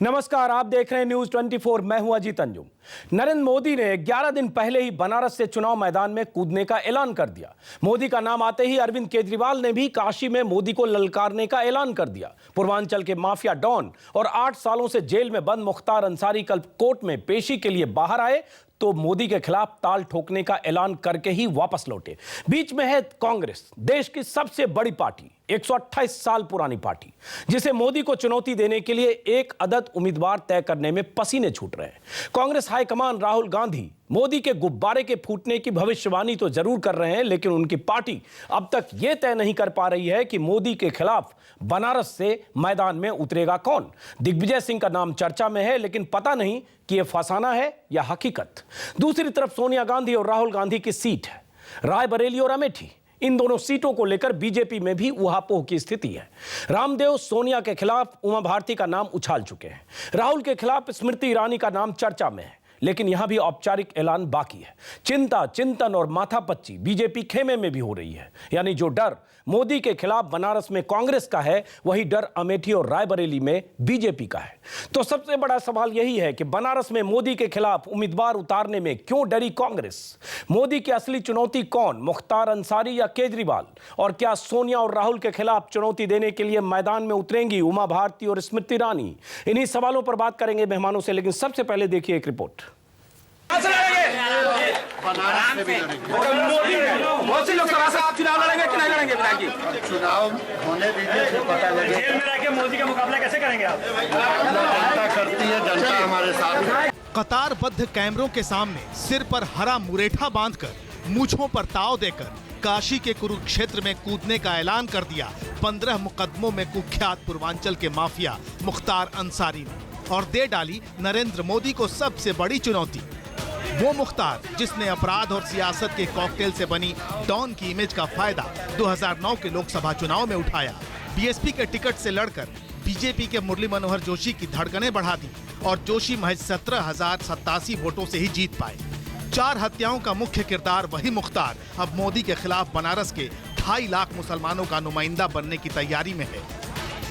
नमस्कार, आप देख रहे हैं न्यूज 24। मैं हूं अजीत अंजुम। नरेंद्र मोदी ने 11 दिन पहले ही बनारस से चुनाव मैदान में कूदने का ऐलान कर दिया। मोदी का नाम आते ही अरविंद केजरीवाल ने भी काशी में मोदी को ललकारने का ऐलान कर दिया। पूर्वांचल के माफिया डॉन और 8 सालों से जेल में बंद मुख्तार अंसारी कल कोर्ट में पेशी के लिए बाहर आए तो मोदी के खिलाफ ताल ठोकने का ऐलान करके ही वापस लौटे। बीच में है कांग्रेस, देश की सबसे बड़ी पार्टी, 128 साल पुरानी पार्टी, जिसे मोदी को चुनौती देने के लिए एक अदद उम्मीदवार तय करने में पसीने छूट रहे हैं। कांग्रेस हाईकमान राहुल गांधी मोदी के गुब्बारे के फूटने की भविष्यवाणी तो जरूर कर रहे हैं, लेकिन उनकी पार्टी अब तक यह तय नहीं कर पा रही है कि मोदी के खिलाफ बनारस से मैदान में उतरेगा कौन। दिग्विजय सिंह का नाम चर्चा में है, लेकिन पता नहीं कि यह फसाना है या हकीकत। दूसरी तरफ सोनिया गांधी और राहुल गांधी की सीट है रायबरेली और अमेठी। इन दोनों सीटों को लेकर बीजेपी में भी उहापोह की स्थिति है। रामदेव सोनिया के खिलाफ उमा भारती का नाम उछाल चुके हैं। राहुल के खिलाफ स्मृति ईरानी का नाम चर्चा में है, लेकिन यहां भी औपचारिक ऐलान बाकी है। चिंता, चिंतन और माथापच्ची बीजेपी खेमे में भी हो रही है। यानी जो डर मोदी के खिलाफ बनारस में कांग्रेस का है, वही डर अमेठी और रायबरेली में बीजेपी का है। तो सबसे बड़ा सवाल यही है कि बनारस में मोदी के खिलाफ उम्मीदवार उतारने में क्यों डरी कांग्रेस? मोदी की असली चुनौती कौन, मुख्तार अंसारी या केजरीवाल? और क्या सोनिया और राहुल के खिलाफ चुनौती देने के लिए मैदान में उतरेंगी उमा भारती और स्मृति ईरानी? इन्हीं सवालों पर बात करेंगे मेहमानों से, लेकिन सबसे पहले देखिए एक रिपोर्ट। बहुत सी लोकसभा से आप चुनाव लड़ेंगे कि नहीं लड़ेंगे? चुनाव होने दीजिए तो पता लगे। जेल में रह के मोदी का मुकाबला कैसे करेंगे आप? जनता करती है, जनता हमारे साथ। कतारबद्ध कैमरों के सामने सिर पर हरा मुरेठा बांधकर, मूंछों पर ताव देकर काशी के कुरुक्षेत्र में कूदने का ऐलान कर दिया 15 मुकदमों में कुख्यात पूर्वांचल के माफिया मुख्तार अंसारी ने, और दे डाली नरेंद्र मोदी को सबसे बड़ी चुनौती। वो मुख्तार जिसने अपराध और सियासत के कॉकटेल से बनी डॉन की इमेज का फायदा 2009 के लोकसभा चुनाव में उठाया, बीएसपी के टिकट से लड़कर बीजेपी के मुरली मनोहर जोशी की धड़कनें बढ़ा दी और जोशी महज 17,087 वोटों से ही जीत पाए। 4 हत्याओं का मुख्य किरदार वही मुख्तार अब मोदी के खिलाफ बनारस के 2.5 लाख मुसलमानों का नुमाइंदा बनने की तैयारी में है।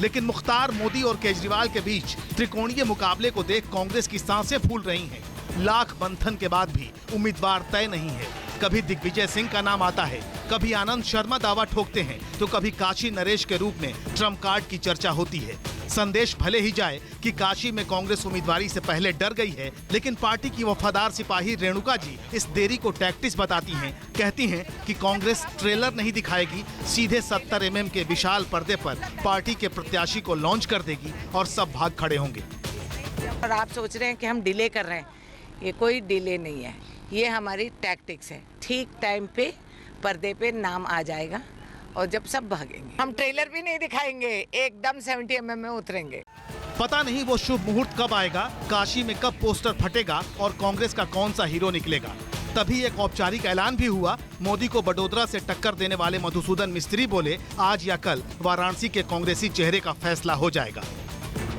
लेकिन मुख्तार, मोदी और केजरीवाल के बीच त्रिकोणीय मुकाबले को देख कांग्रेस की सांसें फूल रही हैं। लाख मंथन के बाद भी उम्मीदवार तय नहीं है। कभी दिग्विजय सिंह का नाम आता है, कभी आनंद शर्मा दावा ठोकते हैं, तो कभी काशी नरेश के रूप में ट्रम्प कार्ड की चर्चा होती है। संदेश भले ही जाए कि काशी में कांग्रेस उम्मीदवारी से पहले डर गई है, लेकिन पार्टी की वफादार सिपाही रेणुका जी इस देरी को टैक्टिस बताती हैं। कहती हैं कि कांग्रेस ट्रेलर नहीं दिखाएगी, सीधे 70 mm के विशाल पर्दे पर पार्टी के प्रत्याशी को लॉन्च कर देगी और सब भाग खड़े होंगे। और आप सोच रहे हैं कि हम डिले कर रहे हैं, ये कोई डिले नहीं है, ये हमारी टैक्टिक्स है। ठीक टाइम पे पर्दे पे नाम आ जाएगा और जब सब भागेंगे, हम ट्रेलर भी नहीं दिखाएंगे, एकदम 70 mm में उतरेंगे। पता नहीं वो शुभ मुहूर्त कब आएगा, काशी में कब पोस्टर फटेगा और कांग्रेस का कौन सा हीरो निकलेगा। तभी एक औपचारिक ऐलान भी हुआ। मोदी को बडोदरा से टक्कर देने वाले मधुसूदन मिस्त्री बोले, आज या कल वाराणसी के कांग्रेसी चेहरे का फैसला हो जाएगा।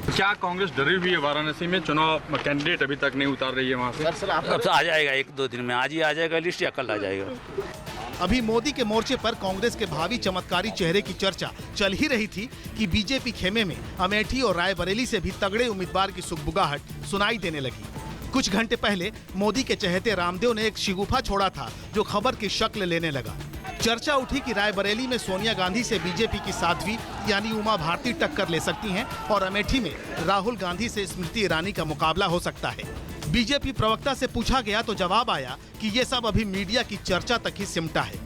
क्या कांग्रेस डरी हुई है वाराणसी में? चुनाव कैंडिडेट अभी तक नहीं उतार रही है वहाँ से। अब आ जाएगा 1-2 दिन में, आज ही आ जाएगा लिस्ट या कल आ जाएगा। अभी मोदी के मोर्चे पर कांग्रेस के भावी चमत्कारी चेहरे की चर्चा चल ही रही थी कि बीजेपी खेमे में अमेठी और रायबरेली से भी तगड़े उम्मीदवार की सुगबुगाहट सुनाई देने लगी। कुछ घंटे पहले मोदी के चहेते रामदेव ने एक शिगुफा छोड़ा था जो खबर की शक्ल लेने लगा। चर्चा उठी कि रायबरेली में सोनिया गांधी से बीजेपी की साध्वी यानी उमा भारती टक्कर ले सकती हैं और अमेठी में राहुल गांधी से स्मृति ईरानी का मुकाबला हो सकता है। बीजेपी प्रवक्ता से पूछा गया तो जवाब आया कि ये सब अभी मीडिया की चर्चा तक ही सिमटा है।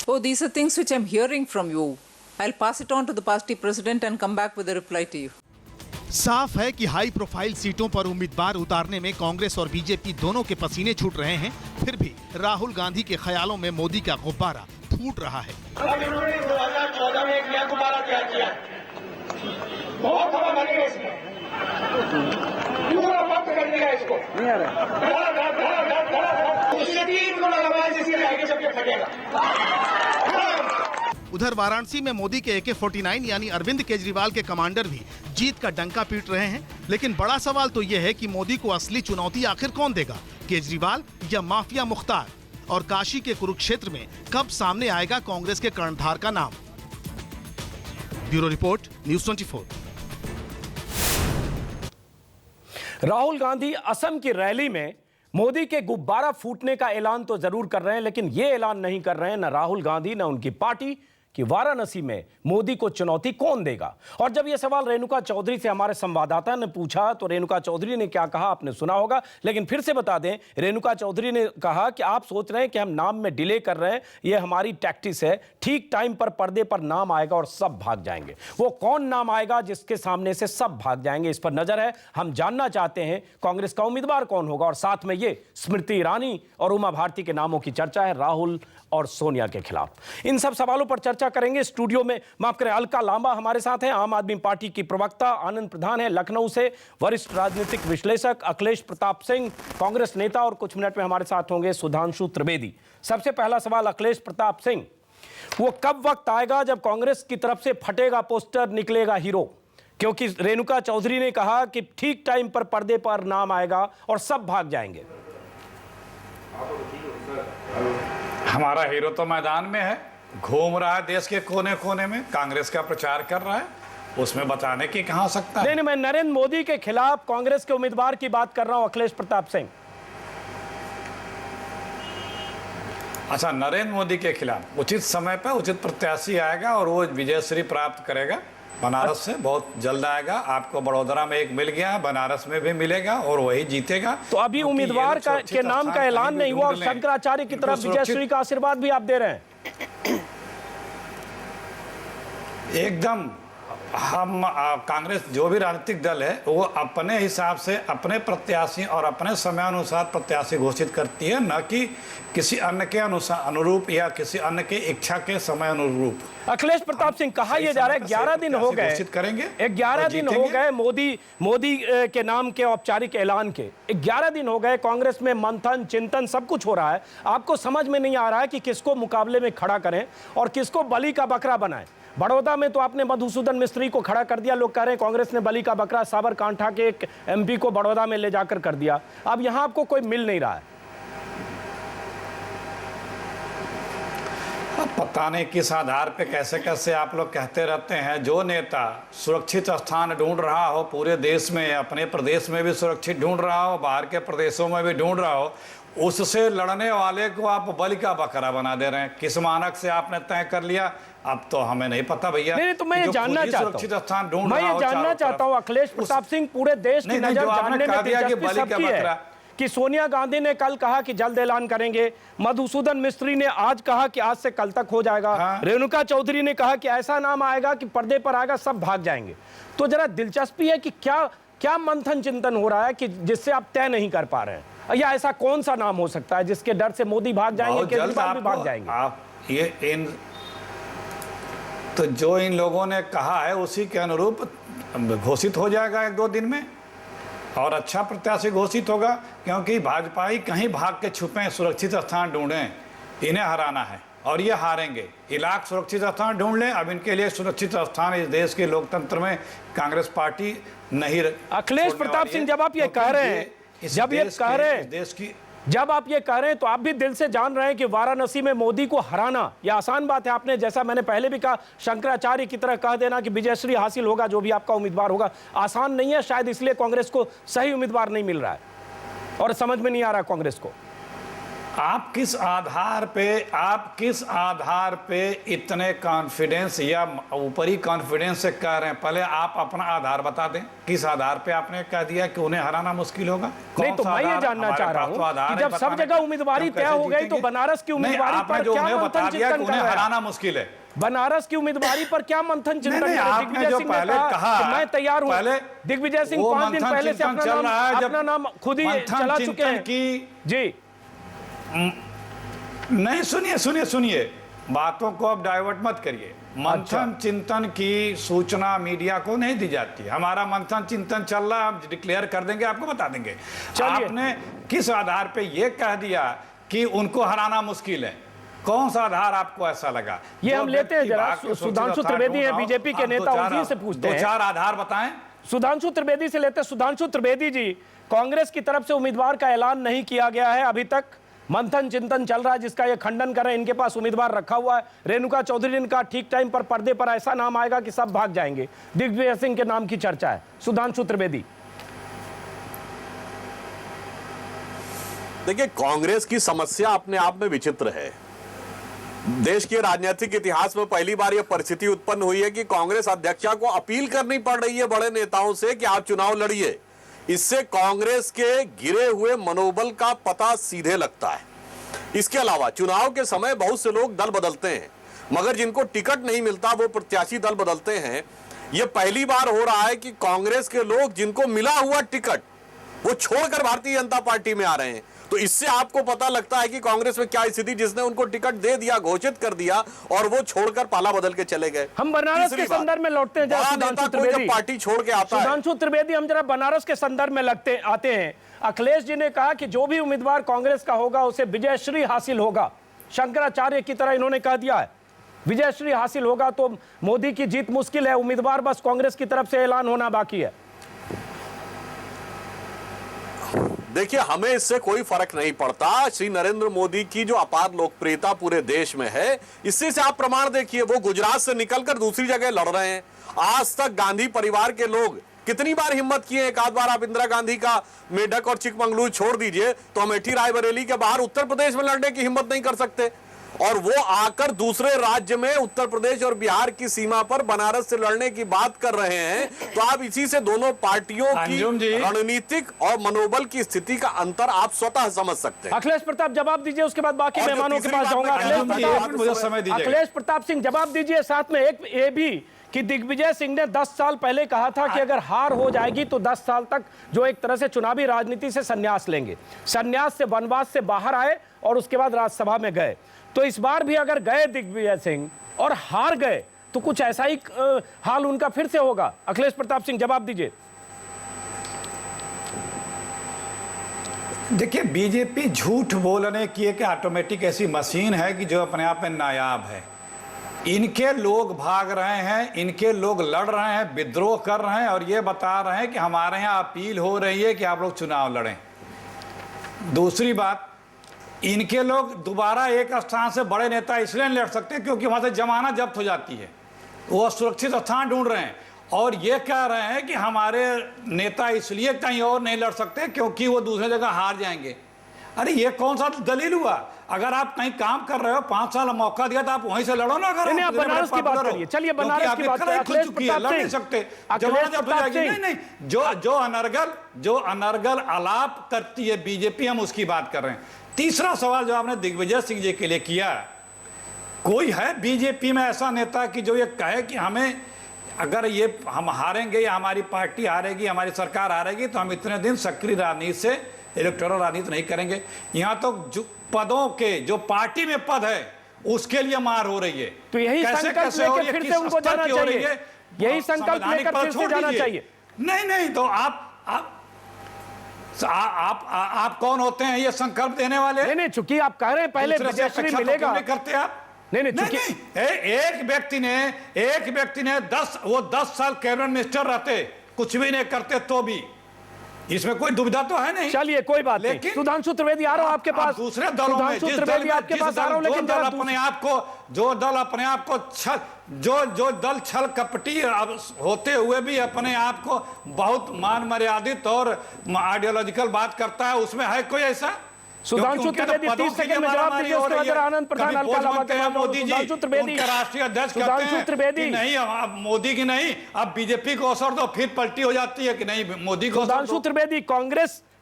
Oh, these are things which I'm hearing from you. I'll pass it on to the party president and come back with a reply to you. साफ है कि हाई प्रोफाइल सीटों पर उम्मीदवार उतारने में कांग्रेस और बीजेपी दोनों के पसीने छूट रहे हैं। फिर भी राहुल गांधी के ख्यालों में मोदी का गुब्बारा फूट रहा है। 2014 में एक नया गुब्बारा तैयार किया, बहुत हवा भरेगा इसमें, पूरा वक्त कर दिया इसको, नहीं आ रहा, उधर वाराणसी में मोदी के AK-49 यानी अरविंद केजरीवाल के कमांडर भी जीत का डंका पीट रहे हैं। लेकिन बड़ा सवाल तो यह है कि मोदी को असली चुनौती आखिर कौन देगा, केजरीवाल या माफिया मुख्तार? और काशी के कुरुक्षेत्र में कब सामने आएगा कांग्रेस के कर्णधार का नाम? Bureau report, news 24। Rahul Gandhi Assam की रैली में मोदी के गुब्बारा फूटने का ऐलान तो जरूर कर रहे हैं, लेकिन यह ऐलान नहीं कर रहे हैं न राहुल गांधी न उनकी पार्टी कि वाराणसी में मोदी को चुनौती कौन देगा। और जब यह सवाल रेणुका चौधरी से हमारे संवाददाता ने पूछा तो रेणुका चौधरी ने क्या कहा आपने सुना होगा, लेकिन फिर से बता दें, रेणुका चौधरी ने कहा कि आप सोच रहे हैं कि हम नाम में डिले कर रहे हैं, यह हमारी टैक्टिस है, ठीक टाइम पर पर्दे पर नाम आएगा और सब भाग जाएंगे। वो कौन नाम आएगा जिसके सामने से सब भाग जाएंगे, इस पर नजर है। हम जानना चाहते हैं कांग्रेस का उम्मीदवार कौन होगा, और साथ में ये स्मृति ईरानी और उमा भारती के नामों की चर्चा है राहुल और सोनिया के खिलाफ। इन सब सवालों पर चर्चा करेंगे। स्टूडियो में माफ करें अलका लांबा हमारे साथ हैं, आम आदमी पार्टी की प्रवक्ता आनंद प्रधान है लखनऊ से, वरिष्ठ राजनीतिक विश्लेषक अखिलेश प्रताप सिंह कांग्रेस नेता, और कुछ मिनट में हमारे साथ होंगे सुधांशु त्रिवेदी। सबसे पहला सवाल अखिलेश प्रताप सिंह, वो कब वक्त आएगा जब कांग्रेस की तरफ से फटेगा पोस्टर, निकलेगा हीरो? क्योंकि रेणुका चौधरी ने कहा कि ठीक टाइम पर पर्दे पर नाम आएगा और सब भाग जाएंगे। हमारा हीरो तो मैदान में है, घूम रहा है देश के कोने कोने में, कांग्रेस का प्रचार कर रहा है, उसमें बताने की कहां सकता है। नहीं, मैं नरेंद्र मोदी के खिलाफ कांग्रेस के उम्मीदवार की बात कर रहा हूं, अखिलेश प्रताप सिंह। अच्छा, नरेंद्र मोदी के खिलाफ उचित समय पर उचित प्रत्याशी आएगा और वो विजयश्री प्राप्त करेगा। बनारस से बहुत जल्द आएगा, आपको बड़ोदरा में एक मिल गया, बनारस में भी मिलेगा और वही जीतेगा। तो अभी उम्मीदवार के नाम का ऐलान नहीं हुआ और शंकराचार्य की तरफ विजयश्री का आशीर्वाद भी आप दे रहे हैं। एकदम हम कांग्रेस जो भी राजनीतिक दल है वो अपने हिसाब से अपने प्रत्याशी और अपने समयानुसार प्रत्याशी घोषित करती है, न कि किसी अन्य के अनुरूप या किसी अन्य के इच्छा के समय अनुरूप। अखिलेश प्रताप सिंह, कहा यह जा रहा है 11 दिन हो गए, घोषित करेंगे, 11 दिन हो गए मोदी के नाम के औपचारिक ऐलान के, 11 दिन हो गए, कांग्रेस में मंथन चिंतन सब कुछ हो रहा है। आपको समझ में नहीं आ रहा है कि किसको मुकाबले में खड़ा करें और किसको बलि का बकरा बनाएं। बड़ौदा में तो आपने मधुसूदन मिस्त्री को खड़ा कर दिया, लोग कह रहे हैं कांग्रेस ने बलि का बकरा साबरकांठा के एक एमपी को बड़ौदा में ले जाकर कर दिया। अब यहां आपको कोई मिल नहीं रहा है। अब पता नहीं किस आधार पे कैसे कैसे आप लोग कहते रहते हैं। जो नेता सुरक्षित स्थान ढूंढ रहा हो पूरे देश में, अपने प्रदेश में भी सुरक्षित ढूंढ रहा हो, बाहर के प्रदेशों में भी ढूंढ रहा हो, उससे लड़ने वाले को आप बलि का बकरा बना दे रहे हैं। किस मानक से आपने तय कर लिया अब तो हमें नहीं पता भैया। नहीं, तो मैं ये जानना चाहता हूं, अखिलेश प्रताप सिंह, पूरे देश की नजर जानने में दिलचस्पी सबकी है कि सोनिया गांधी ने कल कहा कि जल्द ऐलान करेंगे, मधुसूदन मिस्त्री ने आज कहा कि आज से कल तक हो जाएगा, रेणुका चौधरी ने कहा कि ऐसा नाम आएगा कि पर्दे पर आएगा सब भाग जाएंगे। तो जरा दिलचस्पी है कि क्या मंथन चिंतन हो रहा है कि जिससे आप तय नहीं कर पा रहे हैं, या ऐसा कौन सा नाम हो सकता है जिसके डर से मोदी भाग जाएंगे, केजरीवाल भी भाग जाएंगे? आप ये तो जो इन लोगों ने कहा है उसी के अनुरूप घोषित हो जाएगा 1-2 दिन में, और अच्छा प्रत्याशी घोषित होगा। क्योंकि भाजपाई कहीं भाग के छुपे सुरक्षित स्थान ढूंढें, इन्हें हराना है और ये हारेंगे। इलाक सुरक्षित स्थान ढूंढ लें, अब इनके लिए सुरक्षित स्थान इस देश के लोकतंत्र में कांग्रेस पार्टी नहीं। अखिलेश प्रताप सिंह, जब आप ये कह रहे हैं, जब आप ये कह रहे हैं तो आप भी दिल से जान रहे हैं कि वाराणसी में मोदी को हराना यह आसान बात है। आपने, जैसा मैंने पहले भी कहा, शंकराचार्य की तरह कह देना कि विजयश्री हासिल होगा जो भी आपका उम्मीदवार होगा, आसान नहीं है। शायद इसलिए कांग्रेस को सही उम्मीदवार नहीं मिल रहा है और समझ में नहीं आ रहा कांग्रेस को। आप किस आधार पे इतने कॉन्फिडेंस या ऊपरी कॉन्फिडेंस से कह रहे हैं? पहले आप अपना आधार बता दें, किस आधार पे आपने कह दिया कि उन्हें हराना मुश्किल होगा? नहीं, तो मैं ये जानना चाह रहा हूं कि जब सब जगह उम्मीदवारी तय हो गई तो बनारस की उम्मीदवारी पर क्या मंथन चिंतन कर रहे हैं? हराना मुश्किल है। बनारस की उम्मीदवारी पर क्या मंथन चिंतन? दिग्विजय सिंह ने कहा कि मैं तैयार हूं। दिग्विजय सिंह 5 दिन पहले से अपना नाम खुद ही चला चुके हैं जी। नहीं, सुनिए, बातों को अब डाइवर्ट मत करिए। मंथन चिंतन की सूचना मीडिया को नहीं दी जाती। हमारा मंथन चिंतन चल रहा है, हम डिक्लेयर कर देंगे, आपको बता देंगे। आपने किस आधार पे ये कह दिया कि उनको हराना मुश्किल है? कौन सा आधार आपको ऐसा लगा? ये हम लेते हैं जरा, सुधांशु त्रिवेदी है बीजेपी के नेता, उन्हीं से पूछते हैं। 2-4 आधार बताएं। सुधांशु त्रिवेदी से लेते हैं। सुधांशु त्रिवेदी जी, कांग्रेस की तरफ से उम्मीदवार का ऐलान नहीं किया गया है अभी तक, मंथन चिंतन चल रहा है जिसका ये खंडन कर रहे हैं। इनके पास उम्मीदवार रखा हुआ है। रेणुका चौधरी ने कहा ठीक टाइम पर पर्दे पर ऐसा नाम आएगा कि सब भाग जाएंगे। दिग्विजय सिंह के नाम की चर्चा है। सुधांशु त्रिवेदी। देखिए, कांग्रेस की समस्या अपने आप में विचित्र है। देश के राजनीतिक इतिहास में पहली बार यह परिस्थिति उत्पन्न हुई है कि कांग्रेस अध्यक्षा को अपील करनी पड़ रही है बड़े नेताओं से कि आप चुनाव लड़िए। इससे कांग्रेस के गिरे हुए मनोबल का पता सीधे लगता है। इसके अलावा चुनाव के समय बहुत से लोग दल बदलते हैं, मगर जिनको टिकट नहीं मिलता वो प्रत्याशी दल बदलते हैं। यह पहली बार हो रहा है कि कांग्रेस के लोग जिनको मिला हुआ टिकट वो छोड़कर भारतीय जनता पार्टी में आ रहे हैं। तो इससे आपको पता लगता है कि कांग्रेस में क्या स्थिति, जिसने उनको टिकट दे दिया, घोषित कर दिया और वो छोड़कर पाला बदल के चले गए। हम बनारस के संदर्भ में लौटते हैं। सुधांशु त्रिवेदी, पार्टी छोड़ के आता है। सुधांशु त्रिवेदी, हम जरा बनारस के संदर्भ में आते हैं। अखिलेश जी ने कहा कि जो भी उम्मीदवार कांग्रेस का होगा उसे विजयश्री हासिल होगा। शंकराचार्य की तरह इन्होंने कह दिया है विजयश्री हासिल होगा तो मोदी की जीत मुश्किल है। उम्मीदवार बस कांग्रेस की तरफ से ऐलान होना बाकी है। देखिए, हमें इससे कोई फर्क नहीं पड़ता। श्री नरेंद्र मोदी की जो अपार लोकप्रियता पूरे देश में है, इससे से आप प्रमाण देखिए। वो गुजरात से निकलकर दूसरी जगह लड़ रहे हैं। आज तक गांधी परिवार के लोग कितनी बार हिम्मत किए। एक आध बार आप इंदिरा गांधी का मेढक और चिकमंगलुरु छोड़ दीजिए तो अमेठी रायबरेली के बाहर उत्तर प्रदेश में लड़ने की हिम्मत नहीं कर सकते। और वो आकर दूसरे राज्य में उत्तर प्रदेश और बिहार की सीमा पर बनारस से लड़ने की बात कर रहे हैं। तो आप इसी से दोनों पार्टियों की रणनीतिक और मनोबल की स्थिति का अंतर आप स्वतः समझ सकते हैं। अखिलेश प्रताप जवाब दीजिए, उसके बाद बाकी मेहमानों के पास जाऊंगा। अखिलेश प्रताप सिंह जवाब दीजिए। साथ में एक ये भी कि दिग्विजय सिंह ने 10 साल पहले कहा था कि अगर हार हो जाएगी तो 10 साल तक जो एक तरह से चुनावी राजनीति से संन्यास लेंगे। संन्यास से वनवास से बाहर आए और उसके बाद राज्यसभा में गए। तो इस बार भी अगर गए दिग्विजय सिंह और हार गए तो कुछ ऐसा ही हाल उनका फिर से होगा। अखिलेश प्रताप सिंह जवाब दीजिए। देखिए, बीजेपी झूठ बोलने की एक ऑटोमेटिक ऐसी मशीन है कि जो अपने आप में नायाब है। इनके लोग भाग रहे हैं, इनके लोग लड़ रहे हैं, विद्रोह कर रहे हैं और ये बता रहे हैं कि हमारे यहाँ अपील हो रही है कि आप लोग चुनाव लड़ें। दूसरी बात, इनके लोग दोबारा एक स्थान से बड़े नेता इसलिए लड़ सकते हैं क्योंकि वहाँ से जमानत जब्त हो जाती है। वो सुरक्षित स्थान ढूंढ रहे हैं और ये कह रहे हैं कि हमारे नेता इसलिए कहीं और नहीं लड़ सकते क्योंकि वो दूसरी जगह हार जाएंगे। अरे ये कौन सा दलील हुआ? अगर आप कहीं काम कर रहे हो, 5 साल मौका दिया तो आप वहीं से लड़ो ना। अगर नहीं, आप बनारस की बात करिए। चलिए बनारस की बात करें। अखिलेश प्रताप नहीं सकते, जमानत जब्त हो जाएगी। नहीं, जो अनर्गल आलाप करती है बीजेपी, हम उसकी बात कर रहे हैं। तीसरा सवाल जो आपने दिग्विजय सिंह जी के लिए किया, कोई है बीजेपी में ऐसा नेता कि जो ये कहे कि हमें अगर ये हम हारेंगे या हमारी पार्टी हारेगी, हमारी सरकार हारेगी तो हम इतने दिन सक्रिय राजनीति से इलेक्टोरल राजनीति नहीं करेंगे। यहाँ तो जो पदों के जो पार्टी में पद है उसके लिए मार हो रही है। तो यही संकल्प लेकर फिर से उनको जाना चाहिए। यही संकल्प लेकर फिर से जाना चाहिए। नहीं, तो आप कौन होते हैं ये संकल्प देने वाले? नहीं, चूंकि आप कह रहे हैं पहले विजयश्री मिलेगा। नहीं करते आप। नहीं, एक व्यक्ति ने 10 साल कैबिनेट मिनिस्टर रहते, कुछ भी नहीं करते तो भी इसमें कोई दुविधा तो है नहीं। चलिए कोई बात नहीं। सुधांशु त्रिवेदी आ रहा हूं आपके पास। दूसरे दलों में सुधांशु त्रिवेदी आपके पास आ रहा हूं, लेकिन जो दल छल कपटी होते हुए भी अपने आप को बहुत मान मर्यादित और आइडियोलॉजिकल बात करता है, उसमें है कोई ऐसा? सुधांशु त्रिवेदी 30 सेकंड में जवाब दीजिए, उसके बाद आनंद प्रधान सुधांशु त्रिवेदी राष्ट्रीय अध्यक्ष कहते हैं नहीं अब मोदी की नहीं, अब बीजेपी को असर दो, फिर पलटी हो जाती है कि नहीं मोदी को। सुधांशु त्रिवेदी,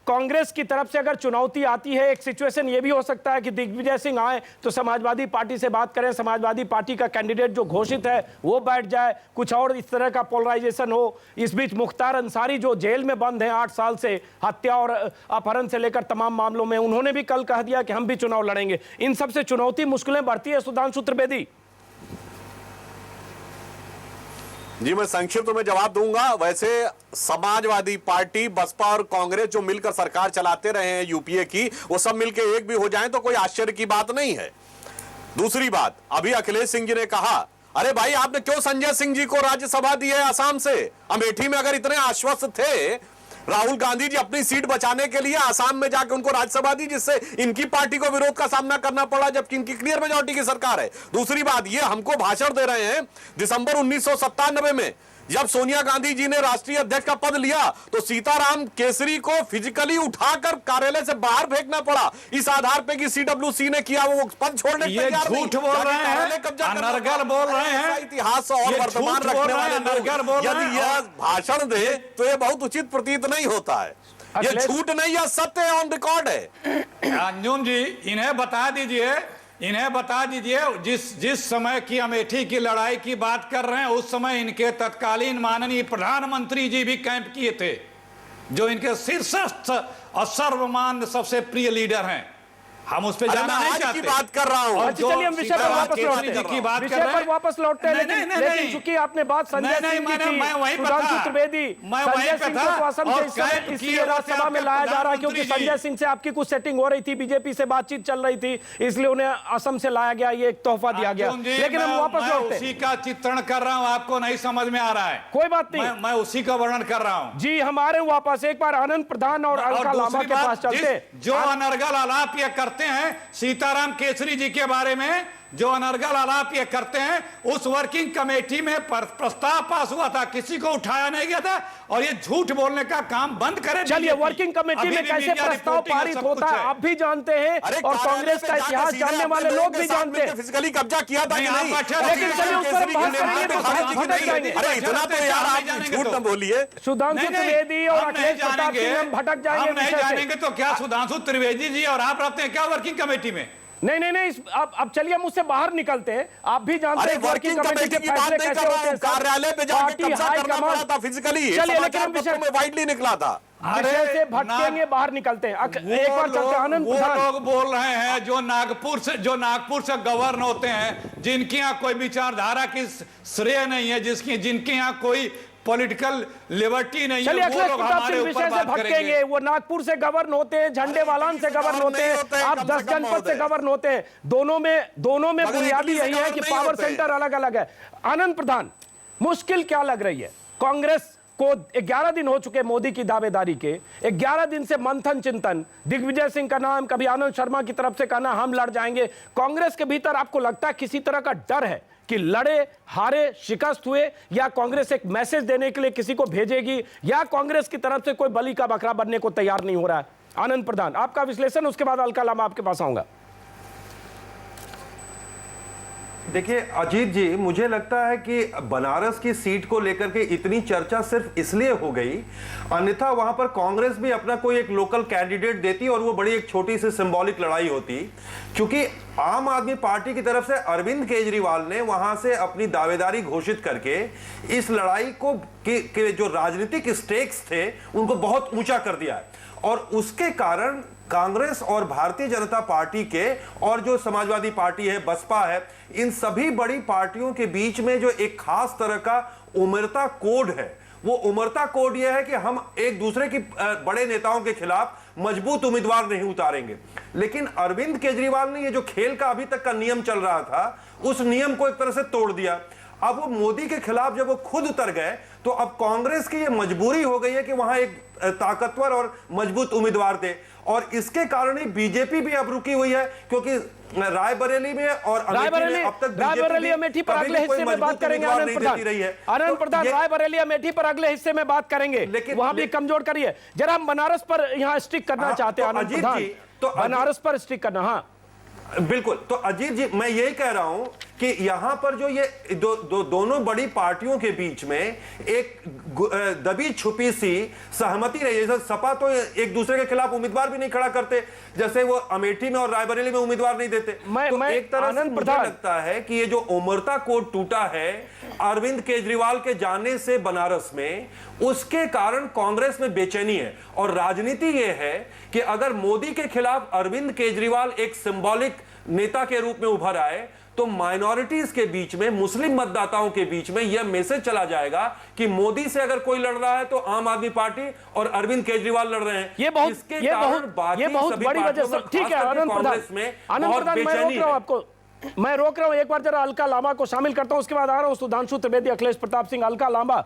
कांग्रेस की तरफ से अगर चुनौती आती है, एक सिचुएशन ये भी हो सकता है कि दिग्विजय सिंह आए तो समाजवादी पार्टी से बात करें, समाजवादी पार्टी का कैंडिडेट जो घोषित है वो बैठ जाए, कुछ और इस तरह का पोलराइजेशन हो। इस बीच मुख्तार अंसारी जो जेल में बंद हैं 8 साल से, हत्या और अपहरण से लेकर तमाम मामलों में, उन्होंने भी कल कह दिया कि हम भी चुनाव लड़ेंगे। इन सबसे चुनौती मुश्किलें बढ़ती है। सुधांशु त्रिवेदी जी, मैं संक्षिप्त में जवाब दूंगा। वैसे समाजवादी पार्टी, बसपा और कांग्रेस जो मिलकर सरकार चलाते रहे हैं यूपीए की, वो सब मिलकर एक भी हो जाएं तो कोई आश्चर्य की बात नहीं है। दूसरी बात, अभी अखिलेश सिंह जी ने कहा, अरे भाई आपने क्यों संजय सिंह जी को राज्यसभा दी है असम से? अमेठी में अगर इतने आश्वस्त थे राहुल गांधी जी अपनी सीट बचाने के लिए आसाम में जाकर उनको राज्यसभा दी, जिससे इनकी पार्टी को विरोध का सामना करना पड़ा, जबकि इनकी क्लियर मेजॉरिटी की सरकार है। दूसरी बात, ये हमको भाषण दे रहे हैं दिसंबर 1997 में, जब सोनिया गांधी जी ने राष्ट्रीय अध्यक्ष का पद लिया तो सीताराम केसरी को फिजिकली उठाकर कार्यालय से बाहर फेंकना पड़ा, इस आधार पे कि सीडब्ल्यूसी ने किया वो पद छोड़ने के ये झूठ बोल रहे हैं, अनर्गल बोल रहे हैं, इतिहास और वर्तमान रखने वाले लोग यदि यह भाषण दे तो ये बहुत उचित प्रतीत नहीं होता है। ये झूठ नहीं है, सत्य है, ऑन रिकॉर्ड है। अंजुम जी, इन्हें बता दीजिए जिस समय की अमेठी की लड़ाई की बात कर रहे हैं, उस समय इनके तत्कालीन माननीय प्रधानमंत्री जी भी कैंप किए थे, जो इनके शीर्षस्थ और सर्वमान्य सबसे प्रिय लीडर हैं। हम उस पे जाना नहीं चाहते, बात कर रहा हूं। चलिए हम विषय पर वापस लौटते हैं, लेकिन चूंकि आपने बात संजय सिंह की थी, सुधांशु त्रिवेदी, संजय सिंह को तो असम से इसलिए राज्यसभा में लाया जा रहा है क्योंकि संजय सिंह से आपकी कुछ सेटिंग हो रही थी, बीजेपी से बातचीत चल रही थी, इसलिए उन्हें असम से लाया गया, ये एक तोहफा दिया गया। लेकिन हम वापस लौटते हैं। उसी का चित्रण कर रहा हूं, आपको नहीं समझ में आ रहा है, कोई बात नहीं, मैं उसी का वर्णन कर रहा हूं जी। हमारे वापस एक बार आनंद प्रधान और अलका लांबा के पास चलते। जो अनर्गल आलाप ये करते हैं सीताराम केसरी जी के बारे में, जो अनर्गल आलाप ये करते हैं, उस वर्किंग कमेटी में प्रस्ताव पास हुआ था, किसी को उठाया नहीं गया था, और ये झूठ बोलने का काम बंद करें। चलिए, वर्किंग कमेटी में कैसे प्रस्ताव पारित होता है आप भी जानते हैं, और कांग्रेस का इतिहास जानने वाले लोग भी जानते हैं। फिजिकली कब्जा किया था कि नहीं, लेकिन चलिए उस पर बहस करेंगे तो भटक जाएंगे। अरे इतना तो यार आप झूठ न बोलिए। सुधांशु त्रिवेदी और अखिलेश प्रताप सिंह हम भटक जाएंगे। नहीं जानेंगे तो क्या सुधांशु त्रिवेदी जी और आप रहते हैं क्या वर्किंग कमेटी में? नहीं, अब चलिए हम उससे बाहर निकलते हैं। आप भी जानते हैं वर्किंग कमेटी के फैसले कैसे होते हैं, कार्यालय पे जाके कब्जा करना पड़ा था फिजिकली। चलिए, लेकिन हम विषय में वाइडली निकला था, विषय से भटकेंगे, बाहर निकलते हैं। एक बार चलते हैं आनंद प्रधान। लोग बोल रहे हैं जो नागपुर से गवर्न होते हैं, जिनके यहाँ कोई विचारधारा की श्रेय नहीं है, जिनके यहाँ कोई पॉलिटिकल लिबर्टी नहीं है, चलिए अखिलेश प्रताप सिंह विषय से भटकेंगे। वो नागपुर से गवर्न होते हैं, झंडे वालान से गवर्न होते हैं, आप 10 जनपद से गवर्न होते हैं। दोनों में बुनियादी यही है कि पावर सेंटर अलग अलग है। आनंद प्रधान, मुश्किल क्या लग रही है कांग्रेस को? 11 दिन हो चुके मोदी की दावेदारी के, 11 दिन से मंथन चिंतन, दिग्विजय सिंह का नाम, कभी आनंद शर्मा की तरफ से कहना हम लड़ जाएंगे। कांग्रेस के भीतर आपको लगता है किसी तरह का डर है कि लड़े, हारे, शिकस्त हुए, या कांग्रेस एक मैसेज देने के लिए किसी को भेजेगी, या कांग्रेस की तरफ से कोई बलि का बकरा बनने को तैयार नहीं हो रहा है? आनंद प्रधान, आपका विश्लेषण, उसके बाद अलका लांबा आपके पास आऊंगा। देखिए अजीत जी, मुझे लगता है कि बनारस की सीट को लेकर के इतनी चर्चा सिर्फ इसलिए हो गई, अन्यथा वहां पर कांग्रेस भी अपना कोई एक लोकल कैंडिडेट देती और वो बड़ी एक छोटी सी सिंबॉलिक लड़ाई होती, क्योंकि आम आदमी पार्टी की तरफ से अरविंद केजरीवाल ने वहां से अपनी दावेदारी घोषित करके इस लड़ाई को के जो राजनीतिक स्टेक्स थे उनको बहुत ऊंचा कर दिया है, और उसके कारण कांग्रेस और भारतीय जनता पार्टी के और जो समाजवादी पार्टी है, बसपा है, इन सभी बड़ी पार्टियों के बीच में जो एक खास तरह का उमरता कोड है, वो उमरता कोड यह है कि हम एक दूसरे की बड़े नेताओं के खिलाफ मजबूत उम्मीदवार नहीं उतारेंगे। लेकिन अरविंद केजरीवाल ने ये जो खेल का अभी तक का नियम चल रहा था, उस नियम को एक तरह से तोड़ दिया। अब वो मोदी के खिलाफ जब वो खुद उतर गए, तो अब कांग्रेस की ये मजबूरी हो गई है कि वहां एक ताकतवर और मजबूत उम्मीदवार थे, और इसके कारण ही बीजेपी भी अब रुकी हुई है, क्योंकि रायबरेली में और अब तक रायबरेली अमेठी पर अगले हिस्से में बात करेंगे। आनंद प्रधान, रायबरेली अमेठी पर अगले हिस्से में बात करेंगे, लेकिन वहां भी कमजोर करिए जरा। हम बनारस पर यहां स्टिक करना चाहते हैं आनंद प्रधान, तो बनारस पर स्टिक करना। हाँ बिल्कुल, तो अजीत जी मैं यही कह रहा हूं कि यहां पर जो ये दोनों बड़ी पार्टियों के बीच में एक दबी छुपी सी सहमति रही है। जैसे सपा तो एक दूसरे के खिलाफ उम्मीदवार भी नहीं खड़ा करते, जैसे वो अमेठी में और रायबरेली में उम्मीदवार नहीं देते। तो एक तरह से मुझे लगता है कि ये जो उमरता कोड टूटा है अरविंद केजरीवाल के जाने से बनारस में, उसके कारण कांग्रेस में बेचैनी है। और राजनीति ये है कि अगर मोदी के खिलाफ अरविंद केजरीवाल एक सिंबॉलिक नेता के रूप में उभर आए, तो माइनॉरिटीज के बीच में, मुस्लिम मतदाताओं के बीच में यह मैसेज चला जाएगा कि मोदी से अगर कोई लड़ रहा है तो आम आदमी पार्टी और अरविंद केजरीवाल लड़ रहे हैं। ये बहुत बड़ी वजह। ठीक है आनंद प्रधान, मैं रोक रहा हूं एक बार जरा अलका लांबा को शामिल करता हूं, उसके बाद आ रहा हूं सुधांशु त्रिवेदी, अखिलेश प्रताप सिंह। अलका लांबा,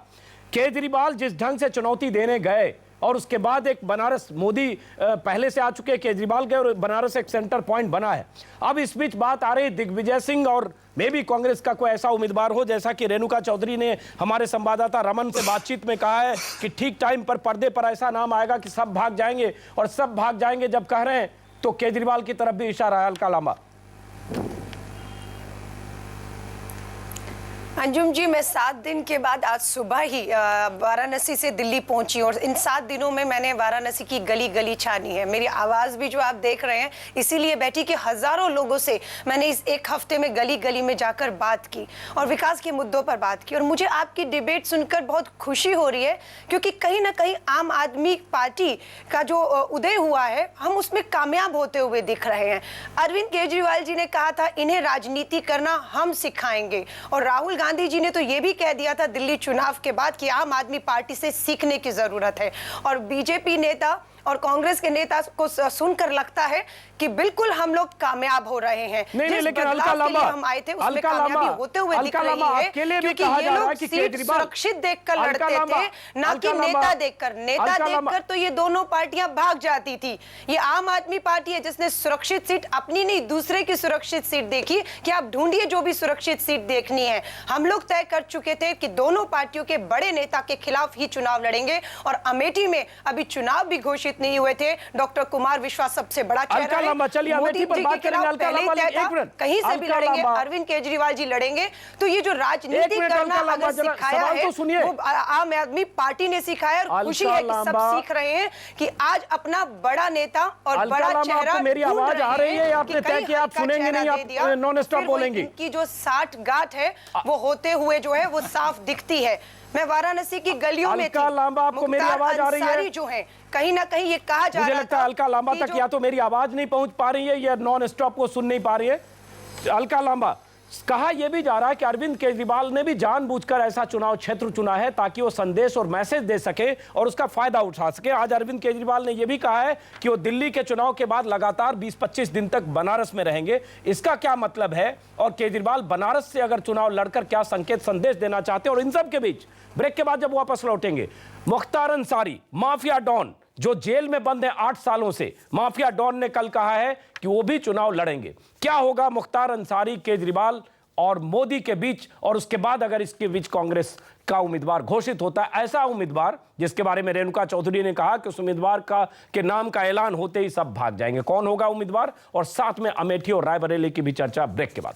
केजरीवाल जिस ढंग से चुनौती देने गए और उसके बाद एक बनारस, मोदी पहले से आ चुके, केजरीवाल गए और बनारस एक सेंटर पॉइंट बना है। अब इस बीच बात आ रही दिग्विजय सिंह और मे भी कांग्रेस का कोई ऐसा उम्मीदवार हो, जैसा कि रेणुका चौधरी ने हमारे संवाददाता रमन से बातचीत में कहा है कि ठीक टाइम पर पर्दे पर ऐसा नाम आएगा कि सब भाग जाएंगे, और सब भाग जाएंगे जब कह रहे हैं तो केजरीवाल की तरफ भी इशारा है। अलका लांबा। अंजुम जी, मैं 7 दिन के बाद आज सुबह ही वाराणसी से दिल्ली पहुंची और इन 7 दिनों में मैंने वाराणसी की गली गली छानी है। मेरी आवाज़ भी जो आप देख रहे हैं इसीलिए बैठी कि हज़ारों लोगों से मैंने इस एक हफ्ते में गली गली में जाकर बात की और विकास के मुद्दों पर बात की। और मुझे आपकी डिबेट सुनकर बहुत खुशी हो रही है, क्योंकि कहीं ना कहीं आम आदमी पार्टी का जो उदय हुआ है हम उसमें कामयाब होते हुए दिख रहे हैं। अरविंद केजरीवाल जी ने कहा था इन्हें राजनीति करना हम सिखाएंगे, और राहुल गांधी जी ने तो ये भी कह दिया था दिल्ली चुनाव के बाद कि आम आदमी पार्टी से सीखने की जरूरत है। और बीजेपी नेता और कांग्रेस के नेता को सुनकर लगता है कि बिल्कुल हम लोग कामयाब हो रहे हैं। नहीं, लेकिन अलका लांबा, हम आए थे उसमें कामयाबी होते हुए दिख रही है, क्योंकि ये लोग सीट सुरक्षित देखकर लड़ते थे, ना कि नेता देखकर। नेता देखकर तो ये दोनों पार्टियां भाग जाती थी। ये आम आदमी पार्टी है जिसने सुरक्षित सीट अपनी नहीं दूसरे की सुरक्षित सीट देखी कि आप ढूंढिए जो भी सुरक्षित सीट देखनी है। हम लोग तय कर चुके थे कि दोनों पार्टियों के बड़े नेता के खिलाफ ही चुनाव लड़ेंगे, और अमेठी में अभी चुनाव भी घोषित नहीं हुए थे। डॉक्टर कुमार विश्वास सबसे बड़ा चेहरा है। चलिए अमेठी पर बात करेंगे। अलका लांबा, कहीं से भी लड़ेंगे, अरविंद केजरीवाल जी लड़ेंगे। तो ये जो राजनीति करना अगर सिखाया है वो आम आदमी पार्टी ने सिखाया, और खुशी है कि सब सीख रहे हैं कि आज अपना बड़ा नेता और बड़ा चेहरा। मेरी आवाज आ रही है, आपने तय किया आप सुनेंगे नहीं, आप नॉन स्टॉप बोलेंगे। की जो 60 गांठ है वो होते हुए जो है वो साफ दिखती है। मैं वाराणसी की गलियों में थी। अलका लांबा, आपको मेरी आवाज आ रही है? जो है कहीं ना कहीं ये कहा जा रहा है, मुझे लगता है अलका लांबा तक या तो मेरी आवाज नहीं पहुंच पा रही है या नॉन स्टॉप को सुन नहीं पा रही है। अलका लांबा, कहा यह भी जा रहा है कि अरविंद केजरीवाल ने भी जानबूझकर ऐसा चुनाव क्षेत्र चुना है ताकि वो संदेश और मैसेज दे सके और उसका फायदा उठा सके। आज अरविंद केजरीवाल ने यह भी कहा है कि वो दिल्ली के चुनाव के बाद लगातार 20-25 दिन तक बनारस में रहेंगे। इसका क्या मतलब है, और केजरीवाल बनारस से अगर चुनाव लड़कर क्या संकेत संदेश देना चाहते हैं? और इन सब के बीच ब्रेक के बाद जब वापस लौटेंगे, मुख्तार अंसारी, माफिया डॉन जो जेल में बंद है 8 सालों से, माफिया डॉन ने कल कहा है कि वो भी चुनाव लड़ेंगे। क्या होगा मुख्तार अंसारी, केजरीवाल और मोदी के बीच, और उसके बाद अगर इसके बीच कांग्रेस का उम्मीदवार घोषित होता है, ऐसा उम्मीदवार जिसके बारे में रेणुका चौधरी ने कहा कि उस उम्मीदवार के नाम का ऐलान होते ही सब भाग जाएंगे, कौन होगा उम्मीदवार? और साथ में अमेठी और रायबरेली की भी चर्चा ब्रेक के बाद।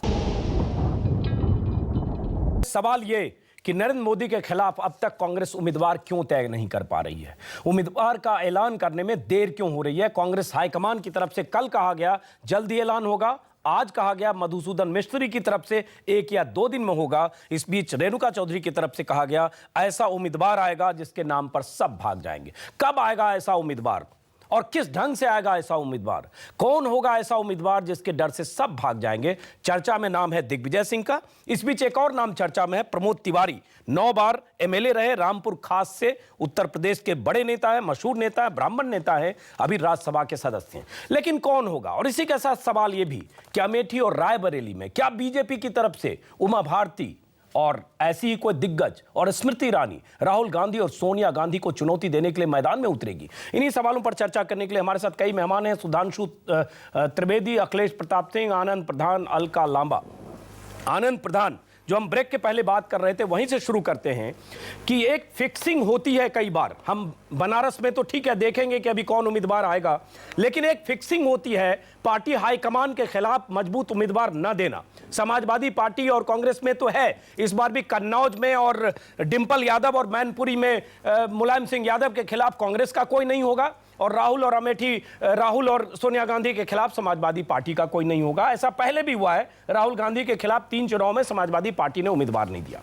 सवाल ये कि नरेंद्र मोदी के खिलाफ अब तक कांग्रेस उम्मीदवार क्यों तय नहीं कर पा रही है? उम्मीदवार का ऐलान करने में देर क्यों हो रही है? कांग्रेस हाईकमान की तरफ से कल कहा गया जल्दी ऐलान होगा, आज कहा गया मधुसूदन मिस्त्री की तरफ से 1 या 2 दिन में होगा। इस बीच रेणुका चौधरी की तरफ से कहा गया ऐसा उम्मीदवार आएगा जिसके नाम पर सब भाग जाएंगे। कब आएगा ऐसा उम्मीदवार और किस ढंग से आएगा ऐसा उम्मीदवार? कौन होगा ऐसा उम्मीदवार जिसके डर से सब भाग जाएंगे? चर्चा में नाम है दिग्विजय सिंह का। इस बीच एक और नाम चर्चा में है, प्रमोद तिवारी। 9 बार एमएलए रहे, रामपुर खास से, उत्तर प्रदेश के बड़े नेता है, मशहूर नेता है, ब्राह्मण नेता है, अभी राज्यसभा के सदस्य हैं। लेकिन कौन होगा? और इसी के साथ सवाल यह भी कि अमेठी और रायबरेली में क्या बीजेपी की तरफ से उमा भारती और ऐसी ही कोई दिग्गज और स्मृति ईरानी राहुल गांधी और सोनिया गांधी को चुनौती देने के लिए मैदान में उतरेगी? इन्हीं सवालों पर चर्चा करने के लिए हमारे साथ कई मेहमान हैं। सुधांशु त्रिवेदी, अखिलेश प्रताप सिंह, आनंद प्रधान, अलका लांबा। आनंद प्रधान, जो हम ब्रेक के पहले बात कर रहे थे वहीं से शुरू करते हैं कि एक फिक्सिंग होती है कई बार। हम बनारस में तो ठीक है देखेंगे कि अभी कौन उम्मीदवार आएगा, लेकिन एक फिक्सिंग होती है पार्टी हाईकमान के खिलाफ मजबूत उम्मीदवार न देना। समाजवादी पार्टी और कांग्रेस में तो है, इस बार भी कन्नौज में और डिंपल यादव और मैनपुरी में मुलायम सिंह यादव के खिलाफ कांग्रेस का कोई नहीं होगा, और राहुल और सोनिया गांधी के खिलाफ समाजवादी पार्टी का कोई नहीं होगा। ऐसा पहले भी हुआ है, राहुल गांधी के खिलाफ 3 चुनाव में समाजवादी पार्टी ने उम्मीदवार नहीं दिया।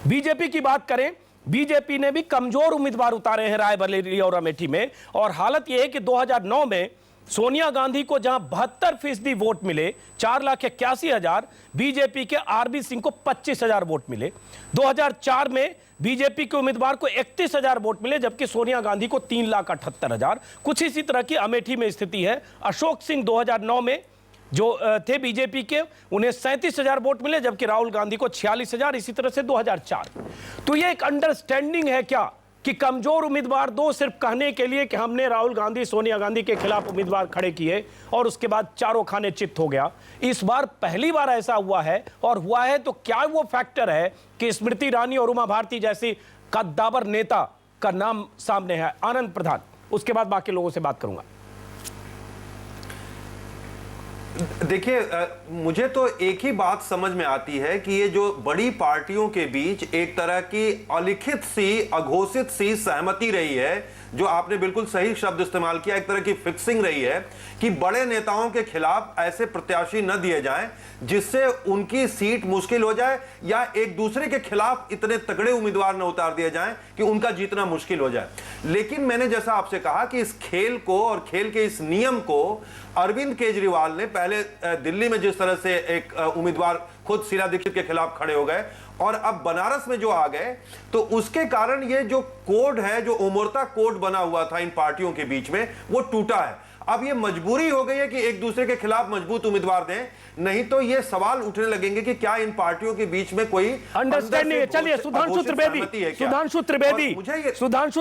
बीजेपी की बात करें, बीजेपी ने भी कमजोर उम्मीदवार उतारे हैं रायबरेली और अमेठी में, और हालत यह है कि 2009 में सोनिया गांधी को जहां 72% वोट मिले, 4,81,000, बीजेपी के आरबी सिंह को 25,000 वोट मिले। 2004 में बीजेपी के उम्मीदवार को 31,000 वोट मिले, जबकि सोनिया गांधी को 3,78,000। कुछ इसी तरह की अमेठी में स्थिति है। अशोक सिंह 2009 में जो थे बीजेपी के, उन्हें 37,000 वोट मिले, जबकि राहुल गांधी को 46,000। इसी तरह से 2004। तो ये एक अंडरस्टैंडिंग है क्या कि कमजोर उम्मीदवार दो, सिर्फ कहने के लिए कि हमने राहुल गांधी सोनिया गांधी के खिलाफ उम्मीदवार खड़े किए और उसके बाद चारों खाने चित्त हो गया। इस बार पहली बार ऐसा हुआ है, और हुआ है तो क्या वो फैक्टर है कि स्मृति ईरानी और उमा भारती जैसी कद्दावर नेता का नाम सामने है। आनंद प्रधान, उसके बाद बाकी लोगों से बात करूंगा। देखिए, मुझे तो एक ही बात समझ में आती है कि ये जो बड़ी पार्टियों के बीच एक तरह की अलिखित सी, अघोषित सी सहमति रही है, जो आपने बिल्कुल सही शब्द इस्तेमाल किया, एक तरह की फिक्सिंग रही है कि बड़े नेताओं के खिलाफ ऐसे प्रत्याशी न दिए जाएं जिससे उनकी सीट मुश्किल हो जाए, या एक दूसरे के खिलाफ इतने तगड़े उम्मीदवार न उतार दिए जाएं कि उनका जीतना मुश्किल हो जाए। लेकिन मैंने जैसा आपसे कहा कि इस खेल को और खेल के इस नियम को अरविंद केजरीवाल ने पहले दिल्ली में जिस तरह से एक उम्मीदवार खुद शीला दीक्षित के खिलाफ खड़े हो गए, और अब बनारस में जो आ गए, तो उसके कारण ये जो कोड है, जो ओमरता कोड बना हुआ था इन पार्टियों के बीच में, वो टूटा है। अब ये मजबूरी हो गई है कि एक दूसरे के खिलाफ मजबूत उम्मीदवार दें, नहीं तो ये सवाल उठने लगेंगे कि क्या इन पार्टियों के बीच में कोई अंडरस्टैंडिंग है। चलिए सुधांशु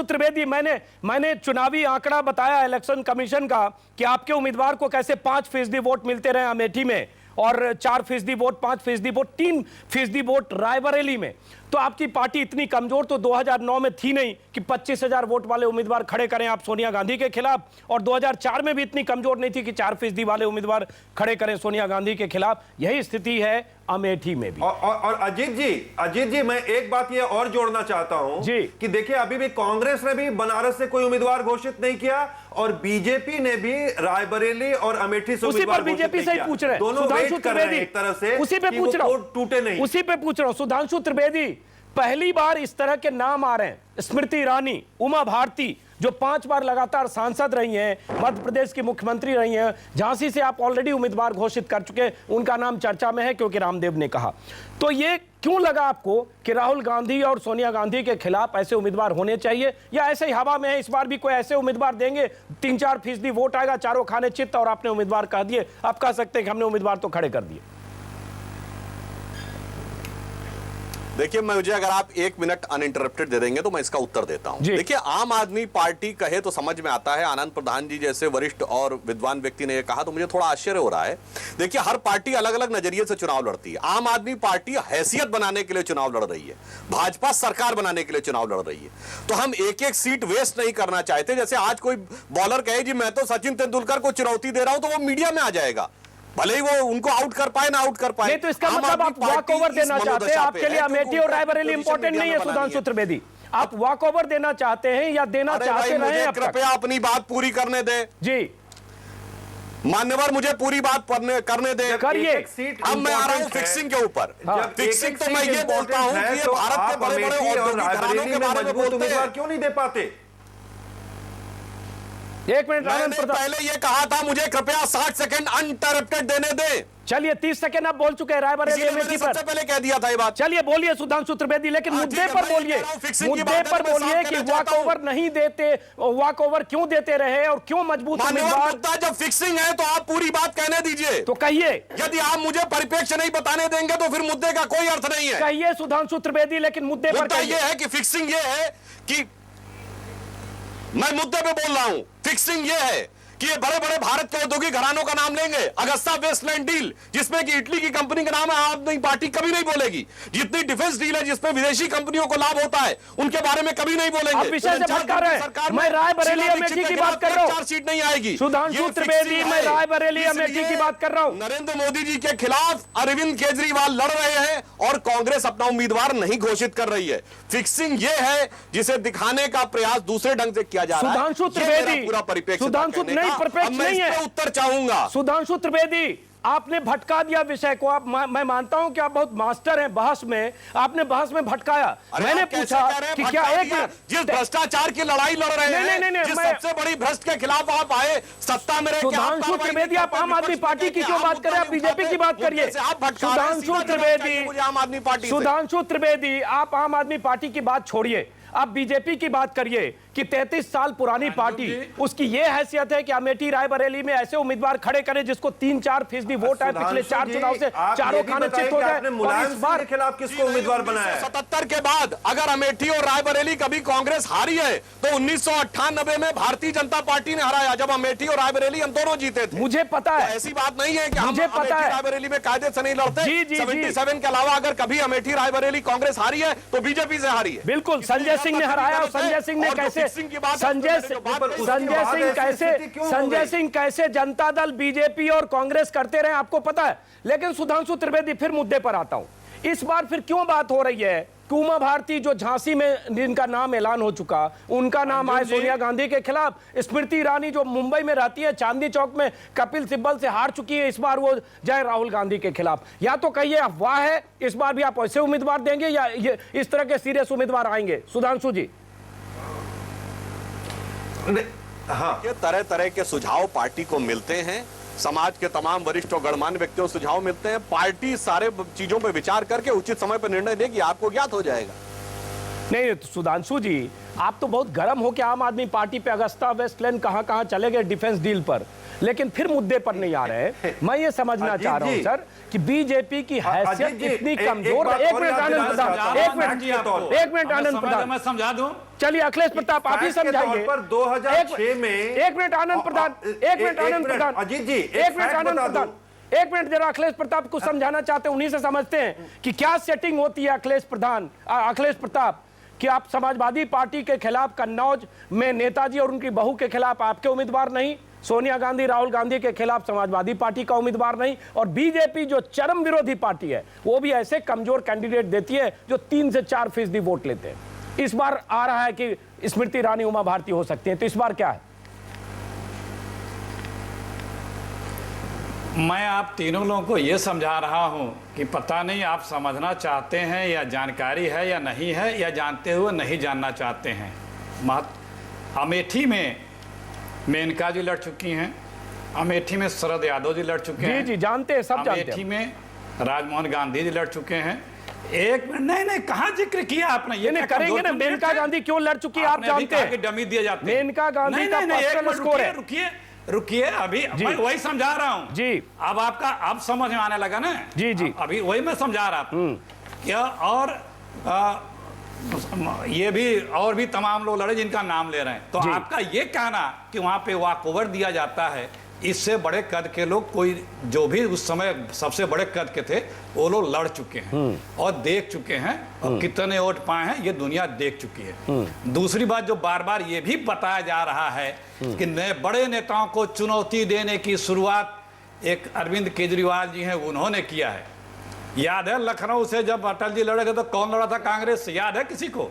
त्रिवेदी, मैंने चुनावी आंकड़ा बताया इलेक्शन कमीशन का कि आपके उम्मीदवार को कैसे 5% वोट मिलते रहे अमेठी में, और 4% वोट, 5% वोट, 3% वोट रायबरेली में। तो आपकी पार्टी इतनी कमजोर तो 2009 में थी नहीं कि 25,000 वोट वाले उम्मीदवार खड़े करें आप सोनिया गांधी के खिलाफ, और 2004 में भी इतनी कमजोर नहीं थी कि 4% वाले उम्मीदवार खड़े करें सोनिया गांधी के खिलाफ। यही स्थिति है अमेठी में भी। और अजीत जी, मैं एक बात ये और जोड़ना चाहता हूं कि देखिए, अभी भी कांग्रेस ने भी बनारस से कोई उम्मीदवार घोषित नहीं किया, और बीजेपी ने भी रायबरेली और अमेठी से उसी पर बीजेपी से ही पूछ रहे हैं सुधांशु त्रिवेदी, एक तरह से उसी पे पूछ रहा हूं, टूटे नहीं, उसी पे पूछ रहा हूं सुधांशु त्रिवेदी। पहली बार इस तरह के नाम आ रहे हैं, स्मृति ईरानी, उमा भारती, जो 5 बार लगातार सांसद रही हैं, मध्य प्रदेश की मुख्यमंत्री रही हैं, झांसी से आप ऑलरेडी उम्मीदवार घोषित कर चुके, उनका नाम चर्चा में है क्योंकि रामदेव ने कहा। तो ये क्यों लगा आपको कि राहुल गांधी और सोनिया गांधी के खिलाफ ऐसे उम्मीदवार होने चाहिए, या ऐसे ही हवा में है इस बार भी कोई ऐसे उम्मीदवार देंगे, 3-4% वोट आएगा, चारों खाने चित्त, और आपने उम्मीदवार कह दिए? आप कह सकते हैं कि हमने उम्मीदवार तो खड़े कर दिए। देखिए, मुझे अगर आप 1 मिनट अनइंटरप्टेड दे देंगे तो मैं इसका उत्तर देता हूं। देखिए, आम आदमी पार्टी कहे तो समझ में आता है, आनंद प्रधान जी जैसे वरिष्ठ और विद्वान व्यक्ति ने यह कहा तो मुझे थोड़ा आश्चर्य हो रहा है। देखिए, हर पार्टी अलग अलग नजरिए से चुनाव लड़ती है। आम आदमी पार्टी हैसियत बनाने के लिए चुनाव लड़ रही है, भाजपा सरकार बनाने के लिए चुनाव लड़ रही है। तो हम एक सीट वेस्ट नहीं करना चाहते। जैसे आज कोई बॉलर कहे जी मैं तो सचिन तेंदुलकर को चुनौती दे रहा हूं, तो वो मीडिया में आ जाएगा, भले ही वो उनको आउट कर पाए ना आउट कर पाए। नहीं, तो इसका मतलब आप वॉक ओवर देना चाहते हैं। आपके लिए अमेठी और रायबरेली इंपॉर्टेंट नहीं है सुधांशु त्रिवेदी, आप वॉक ओवर देना चाहते हैं या देना चाहते रहे हैं? कृपया अपनी बात पूरी करने दे जी, मान्यवर, मुझे पूरी बात करने दे। करिए। अब मैं आ रहा हूं फिक्सिंग के ऊपर। फिक्सिंग तो मैं ये बोलता हूं कि ये भारत के बड़े बड़े औद्योगिक घरानों के बारे में बोलते हैं, क्यों नहीं दे पाते? 1 मिनट आनंद प्रधान, पहले ये कहा था मुझे कृपया 60 सेकंड अनइंटरप्टेड देने दे। चलिए 30 सेकंड आप बोल चुके हैं रायबरेली अमेठी पर, सबसे पहले कह दिया था ये बात। चलिए बोलिए सुधांशु त्रिवेदी, लेकिन मुद्दे पर बोलिए, कि वॉक ओवर नहीं देते, वॉक ओवर क्यों देते रहे और क्यों मजबूत उम्मीदवार? मुद्दा जब फिक्सिंग है तो आप पूरी बात कहने दीजिए। तो कहिए। यदि आप मुझे परिप्रेक्ष्य नहीं बताने देंगे तो फिर मुद्दे का कोई अर्थ नहीं है। कहिए सुधांशु त्रिवेदी, लेकिन मुद्दे पर कहिए। ये है कि फिक्सिंग ये है कि मैं मुद्दे पे बोल रहा हूं। फिक्सिंग ये है कि ये बड़े बड़े भारत के औद्योगिक घरानों का नाम लेंगे। अगस्ता वेस्टलैंड डील, जिसमें कि इटली की कंपनी का नाम है, आम आदमी पार्टी कभी नहीं बोलेगी। जितनी डिफेंस डील है जिसमें विदेशी कंपनियों को लाभ होता है, उनके बारे में कभी नहीं बोलेंगे। आप विषय से भटका रहे हैं। मैं रायबरेली अमेठी की बात कर रहा हूं। 4 सीट नहीं आएगी। सुधांशु त्रिवेदी, मैं रायबरेली अमेठी की बात कर रहा हूं। नरेंद्र मोदी जी के खिलाफ अरविंद केजरीवाल लड़ रहे हैं और कांग्रेस अपना उम्मीदवार नहीं घोषित कर रही है। फिक्सिंग ये है जिसे दिखाने का प्रयास दूसरे ढंग से किया जा रहा है। सुधांशु त्रिवेदी, पूरा परिप्रेक्ष्य सुधांशु नहीं, परिप्रेक्ष्य नहीं है। उत्तर चाहूंगा सुधांशु त्रिवेदी, आपने भटका दिया विषय को। आप मैं मानता हूं कि आप बहुत मास्टर हैं बहस में, आपने बहस में भटकाया। मैंने पूछा कि क्या एक जिस भ्रष्टाचार की लड़ाई लड़ रहे हैं, जिस सबसे बड़ी भ्रष्ट के खिलाफ आप आए, सत्ता में सुधांशु त्रिवेदी, आप आम आदमी पार्टी की क्यों बात करें? आप बीजेपी की बात करिए। सुधांशु त्रिवेदी, आदमी पार्टी, सुधांशु त्रिवेदी, आप आम आदमी पार्टी की बात छोड़िए, आप बीजेपी की बात करिए कि 33 साल पुरानी पार्टी, उसकी ये हैसियत है कि अमेठी रायबरेली में ऐसे उम्मीदवार खड़े करे जिसको 3-4% वोट है पिछले 4 चुनाव से, चारों खाने चित हो गए। मुलायम सिंह के खिलाफ किसको उम्मीदवार बनाया? 77 के बाद अगर अमेठी और रायबरेली कभी कांग्रेस हारी है तो 1998 में भारतीय जनता पार्टी ने हराया, जब अमेठी और रायबरेली हम दोनों जीते थे। मुझे पता है, ऐसी बात नहीं है कि मुझे हम पता है रायबरेली में कायदे से नहीं लड़ते। 77 के अलावा अगर कभी अमेठी रायबरेली कांग्रेस हारी है तो बीजेपी से हारी है। बिल्कुल, संजय सिंह ने हराया। और संजय सिंह ने कैसे, संजय सिंह कैसे जनता दल, बीजेपी और कांग्रेस करते रहे आपको पता है। लेकिन सुधांशु त्रिवेदी, फिर मुद्दे पर आता हूं, इस बार फिर क्यों बात हो रही है कि उमा भारती जो झांसी में जिनका नाम ऐलान हो चुका, उनका नाम आए सोनिया गांधी के खिलाफ, स्मृति ईरानी जो मुंबई में रहती है, चांदनी चौक में कपिल सिब्बल से हार चुकी है, इस बार वो जाए राहुल गांधी के खिलाफ। या तो कहिए अफवाह है, इस बार भी आप ऐसे उम्मीदवार देंगे या ये इस तरह के सीरियस उम्मीदवार आएंगे? सुधांशु जी। हाँ, ये तरह तरह के सुझाव पार्टी को मिलते हैं, समाज के तमाम वरिष्ठ और गणमान्य व्यक्तियों से सुझाव मिलते हैं। पार्टी सारे चीजों पर विचार करके उचित समय पर निर्णय देगी, आपको ज्ञात हो जाएगा। नहीं तो सुधांशु जी, आप तो बहुत गर्म हो कि आम आदमी पार्टी पे अगस्ता वेस्टलैंड कहां चले गए डिफेंस डील पर, लेकिन फिर मुद्दे पर नहीं आ रहे। मैं ये समझना चाह रहा हूं सर कि बीजेपी की हैसियत इतनी कमजोर है। एक मिनट आनंद प्रधान, एक मिनट आनंद प्रधान, मैं समझा दूं। चलिए अखिलेश प्रताप आप ही समझाइए। 2006 में एक मिनट आनंद प्रधान, एक मिनट आनंद प्रधान, अजीत जी एक मिनट आनंद प्रधान, एक मिनट जरा अखिलेश प्रताप को समझाना चाहते हैं, उन्हीं से समझते हैं कि क्या सेटिंग होती है। अखिलेश प्रताप कि आप समाजवादी पार्टी के खिलाफ कन्नौज में नेताजी और उनकी बहू के खिलाफ आपके उम्मीदवार नहीं, सोनिया गांधी राहुल गांधी के खिलाफ समाजवादी पार्टी का उम्मीदवार नहीं, और बीजेपी जो चरम विरोधी पार्टी है वो भी ऐसे कमजोर कैंडिडेट देती है जो 3 से 4% वोट लेते हैं। इस बार आ रहा है कि स्मृति ईरानी उमा भारती हो सकती है, तो इस बार क्या है? मैं आप तीनों लोगों को यह समझा रहा हूं कि पता नहीं आप समझना चाहते हैं या जानकारी है या नहीं है, या जानते हुए नहीं जानना चाहते हैं। अमेठी में मेनका जी लड़ चुकी हैं, अमेठी में शरद यादव जी लड़ चुके हैं, जी जानते हैं, सब जानते हैं। अमेठी में राजमोहन गांधी जी लड़ चुके हैं। एक मिनट, नहीं कहाँ जिक्र किया आपने? ये नहीं करेंगे ना, मेनका गांधी क्यों लड़ चुकी है आप जानते हैं। डमी दिए जाते हैं। मेनका गांधी का पर्सनल स्कोर है। रुकिए, अभी मैं वही समझा रहा हूं जी। अब आपका अब समझ में आने लगा ना? जी अभी वही मैं समझा रहा था क्या। और ये भी और भी तमाम लोग लड़े जिनका नाम ले रहे हैं, तो आपका ये कहना कि वहां पे वॉक ओवर दिया जाता है, इससे बड़े कद के लोग कोई जो भी उस समय सबसे बड़े कद के थे वो लोग लड़ चुके हैं और देख चुके हैं, और कितने वोट पाए हैं ये दुनिया देख चुकी है। दूसरी बात जो बार बार ये भी बताया जा रहा है कि नए बड़े नेताओं को चुनौती देने की शुरुआत एक अरविंद केजरीवाल जी हैं उन्होंने किया है। याद है लखनऊ से जब अटल जी लड़े थे तो कौन लड़ा था कांग्रेस से? याद है किसी को?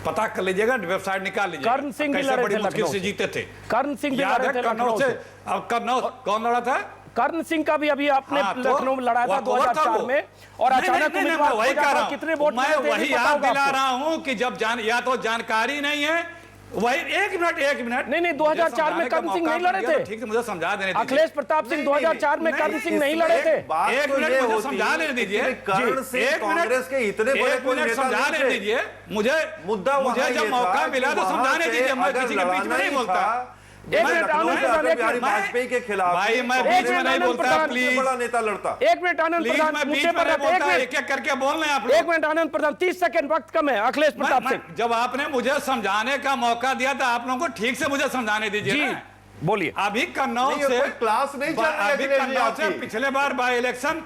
पता कर लीजिएगा, वेबसाइट निकाल लीजिएगा, कर्ण सिंह कैसे बड़ी मुश्किल से जीते थे। कर्ण सिंह याद है कन्नौज से? अब कन्नौज कौन लड़ा था? कर्ण सिंह का भी अभी आपने लखनऊ में लड़ाया था 2004 में, और अचानक उम्मीदवार वही कह रहा हूं, कितने वोट मैं वही याद दिला रहा हूं कि जब या तो जानकारी नहीं है, वही एक मिनट नहीं 2004 में कर्ण सिंह नहीं लड़े थे। ठीक है, मुझे समझा देने दीजिए। अखिलेश प्रताप सिंह 2004 में कर्ण सिंह नहीं लड़े थे। एक मिनट मुझे समझा देने दीजिए। कर्ण सिंह कांग्रेस के इतने बड़े समझा देने दीजिए मुझे। मुद्दा मुझे जब मौका मिला तो समझाने दीजिए, मैं किसी के बीच में नहीं बोलता। एक मिनट आनंद प्रधान, वाजपेयी के खिलाफ भाई मैं बीच में नहीं बोलता, प्लीज। बड़ा नेता लड़ता। एक मिनट आनंद प्रधान, मुद्दे पर एक एक करके बोल रहे हैं आप लोग। एक मिनट आनंद प्रधान, 30 सेकंड वक्त कम है। अखिलेश प्रताप सिंह, जब आपने मुझे समझाने का मौका दिया था, आप लोगों को ठीक से मुझे समझाने दीजिए ना। बोलिए। अभी कन्नौज से क्लास नहीं चल रही, अभी कन्नौज से पिछले बार बाय इलेक्शन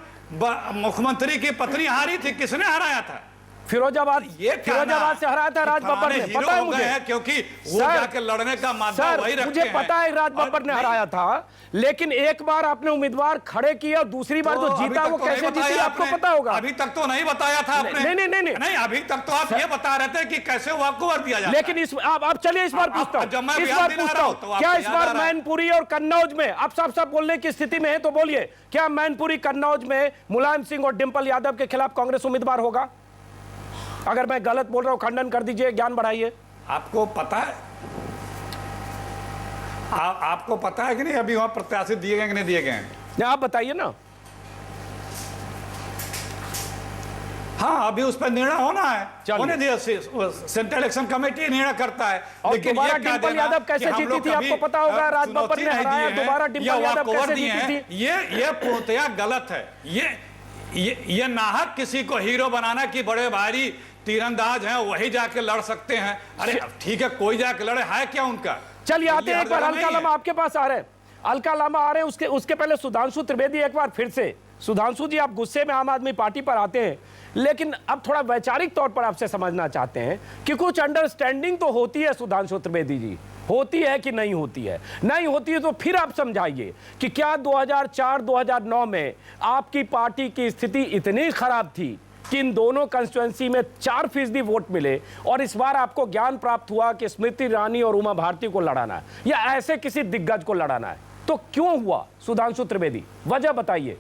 मुख्यमंत्री की पत्नी हारी थी, किसने हराया था? फिरोजाबाद से हराया था राज बब्बर ने, पता है मुझे, क्योंकि वो जाके लड़ने का मामला वही रखते मुझे पता है राज बब्बर ने हराया था, लेकिन एक बार आपने उम्मीदवार खड़े किया, दूसरी बार जो जीता वो कैसे जीती आपको पता होगा। अभी तक तो नहीं बताया था आपने। नहीं अभी तक तो आप ये बता रहे थे कि कैसे वॉकओवर दिया जाए। लेकिन इस आप चलिए इस बार पूछता हूँ, क्या इस बार मैनपुरी और कन्नौज में आप साफ बोलने की स्थिति में है तो बोलिए, क्या मैनपुरी कन्नौज में मुलायम सिंह और डिंपल यादव के खिलाफ कांग्रेस उम्मीदवार होगा? अगर मैं गलत बोल रहा हूं खंडन कर दीजिए, ज्ञान बढ़ाइए। आपको पता है आपको पता है कि नहीं अभी वहां प्रत्याशी दिए गए कि नहीं दिए गए? आप बताइए ना। हाँ, अभी उस पर निर्णय होना है, होने दिया, सेंट्रल इलेक्शन कमेटी निर्णय करता है। लेकिन दोबारा डिम्पल यादव कैसे जीती थी आपको पता होगा, राज बब्बर ने हराया, दोबारा डिम्पल यादव कैसे जीती थी? ये पूर्णतया गलत है। ये नाहक किसी को हीरो बनाना कि बड़े भारी तीरंदाज हैं वही जाके लड़ सकते हैं। अरे ठीक है, कोई जाके लड़े, है क्या उनका? चलिए आते हैं, एक बार अलका लामा आपके पास आ रहे हैं, अलका लामा आ रहे हैं, उसके पहले सुधांशु त्रिवेदी एक बार फिर से। सुधांशु जी, आप गुस्से में आम आदमी पार्टी पर आते हैं, लेकिन अब थोड़ा वैचारिक तौर पर आपसे समझना चाहते हैं कि कुछ अंडरस्टैंडिंग तो होती है सुधांशु त्रिवेदी जी, होती है कि नहीं होती है? नहीं होती है तो फिर आप समझाइए कि क्या 2004-2009 में आपकी पार्टी की स्थिति इतनी खराब थी कि इन दोनों कंस्टिट्यूएंसी में 4% वोट मिले और इस बार आपको ज्ञान प्राप्त हुआ कि स्मृति ईरानी और उमा भारती को लड़ाना है या ऐसे किसी दिग्गज को लड़ाना है? तो क्यों हुआ सुधांशु त्रिवेदी, वजह बताइए।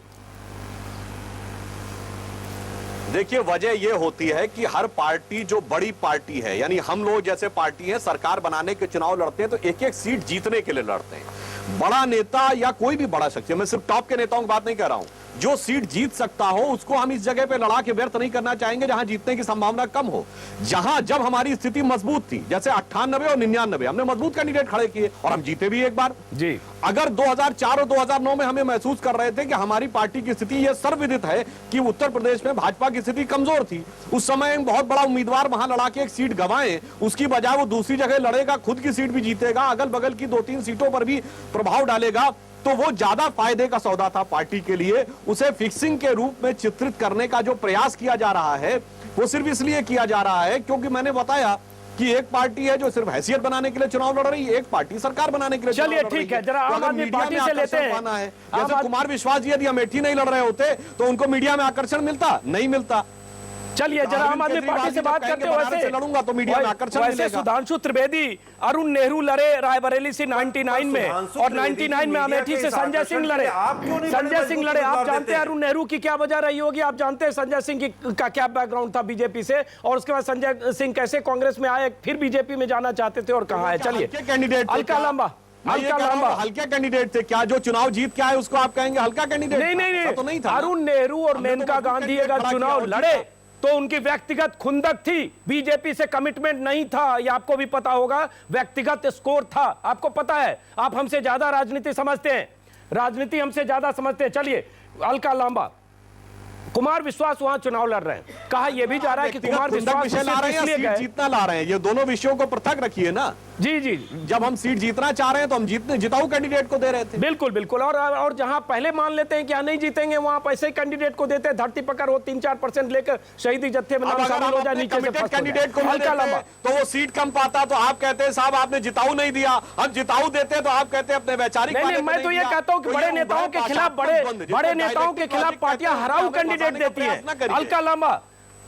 देखिए, वजह यह होती है कि हर पार्टी जो बड़ी पार्टी है, यानी हम लोग जैसे पार्टी है, सरकार बनाने के चुनाव लड़ते हैं तो एक एक सीट जीतने के लिए लड़ते हैं। बड़ा नेता या कोई भी बड़ा शख्स, मैं सिर्फ टॉप के नेताओं की बात नहीं कर रहा हूं, जो सीट जीत सकता हो उसको हम इस जगह पे लड़ा के व्यर्थ नहीं करना चाहेंगे जहां जीतने की संभावना कम हो। जहां जब हमारी स्थिति मजबूत थी, जैसे 98 और 99, हमने मजबूत कैंडिडेट खड़े किए और हम जीते भी एक बार जी। अगर 2004 और 2009 में हमें महसूस कर रहे थे कि हमारी पार्टी की स्थिति यह सर्वविदित है कि उत्तर प्रदेश में भाजपा की स्थिति कमजोर थी, उस समय बहुत बड़ा उम्मीदवार वहां लड़ा के एक सीट गंवाए, उसकी बजाय वो दूसरी जगह लड़ेगा, खुद की सीट भी जीतेगा, अगल बगल की 2-3 सीटों पर भी प्रभाव डालेगा, तो वो ज्यादा फायदे का सौदा था पार्टी के लिए। उसे फिक्सिंग के रूप में चित्रित करने का जो प्रयास किया जा रहा है वो सिर्फ इसलिए किया जा रहा है क्योंकि मैंने बताया कि एक पार्टी है जो सिर्फ हैसियत बनाने के लिए चुनाव लड़ रही है, एक पार्टी सरकार बनाने के लिए। चलिए ठीक है, जरा आम आदमी पार्टी से लेते हैं। जैसे कुमार विश्वास जी यदि अमेठी नहीं लड़ रहे होते तो उनको मीडिया में आकर्षण मिलता, नहीं मिलता। चलिए जरा आम आदमी पार्टी से बात करते हो, वैसे लड़ूंगा तो मीडिया में आकर्षण वैसे सुधांशु त्रिवेदी, अरुण नेहरू लड़े रायबरेली से 99 में और 99 में अमेठी से संजय सिंह लड़े। संजय सिंह लड़े, आप जानते हैं अरुण नेहरू की क्या वजह रही होगी? आप जानते हैं संजय सिंह का क्या बैकग्राउंड था बीजेपी से, और उसके बाद संजय सिंह कैसे कांग्रेस में आए, फिर बीजेपी में जाना चाहते थे और कहां है? चलिए कैंडिडेट अलका लामा, हल्के कैंडिडेट थे क्या? जो चुनाव जीत के आए उसको आप कहेंगे हल्का कैंडिडेट? नहीं, अरुण नेहरू और मेनका गांधी अगर चुनाव लड़े तो उनकी व्यक्तिगत खुंदक थी, बीजेपी से कमिटमेंट नहीं था, ये आपको भी पता होगा, व्यक्तिगत स्कोर था, आपको पता है। आप हमसे ज्यादा राजनीति समझते हैं, राजनीति हमसे ज्यादा समझते हैं। चलिए अलका लामा, कुमार विश्वास वहां चुनाव लड़ रहे हैं, कहा यह भी जा रहा है कि कुमार विश्वास जीतना ला रहे हैं, ये दोनों विषयों को पृथक रखिए ना। जी, जब हम सीट जीतना चाह रहे हैं तो हम जिताऊ कैंडिडेट को दे रहे थे। बिल्कुल, और जहां पहले मान लेते हैं कि नहीं जीतेंगे, वहां पैसे कैंडिडेट को देते हैं, धरती पकड़ हो 3-4% लेकर शहीदी जत्थे में शामिल हो जाए, नीचे से कैंडिडेट को तो वो सीट कम पाता, तो आप कहते हैं साहब आपने जिताऊ नहीं दिया। हम जिताऊ देते तो आप कहते हैं अपने वैचारिक। मैं तो ये कहता हूं कि बड़े नेताओं के खिलाफ बड़े नेताओं के खिलाफ पार्टियां हराऊ कैंडिडेट देती है। अलका लामा,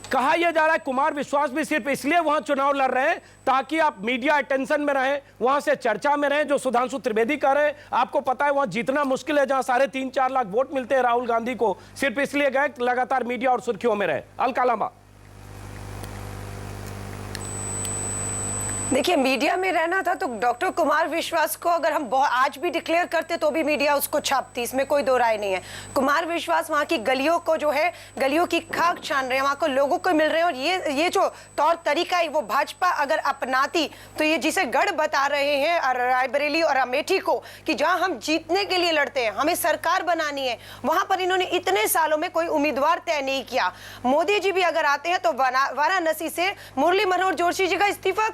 कहा यह जा रहा है कुमार विश्वास भी सिर्फ इसलिए वहां चुनाव लड़ रहे हैं ताकि आप मीडिया अटेंशन में रहें, वहां से चर्चा में रहें, जो सुधांशु त्रिवेदी कर रहे हैं। आपको पता है वहां जीतना मुश्किल है, जहां 3.5-4 लाख वोट मिलते हैं राहुल गांधी को, सिर्फ इसलिए गए लगातार मीडिया और सुर्खियों में रहे। अलका लामा, देखिए, मीडिया में रहना था तो डॉक्टर कुमार विश्वास को अगर हम आज भी डिक्लेयर करते तो भी मीडिया उसको छापती, इसमें कोई दो राय नहीं है। कुमार विश्वास वहां की गलियों को जो है, गलियों की खाक छान रहे हैं, वहां को लोगों को मिल रहे हैं, और ये जो तौर तरीका है वो भाजपा अगर अपनाती तो ये जिसे गढ़ बता रहे हैं रायबरेली और अमेठी को कि जहां हम जीतने के लिए लड़ते हैं, हमें सरकार बनानी है, वहां पर इन्होंने इतने सालों में कोई उम्मीदवार तय नहीं किया। मोदी जी भी अगर आते हैं तो वाराणसी से मुरली मनोहर जोशी जी का इस्तीफा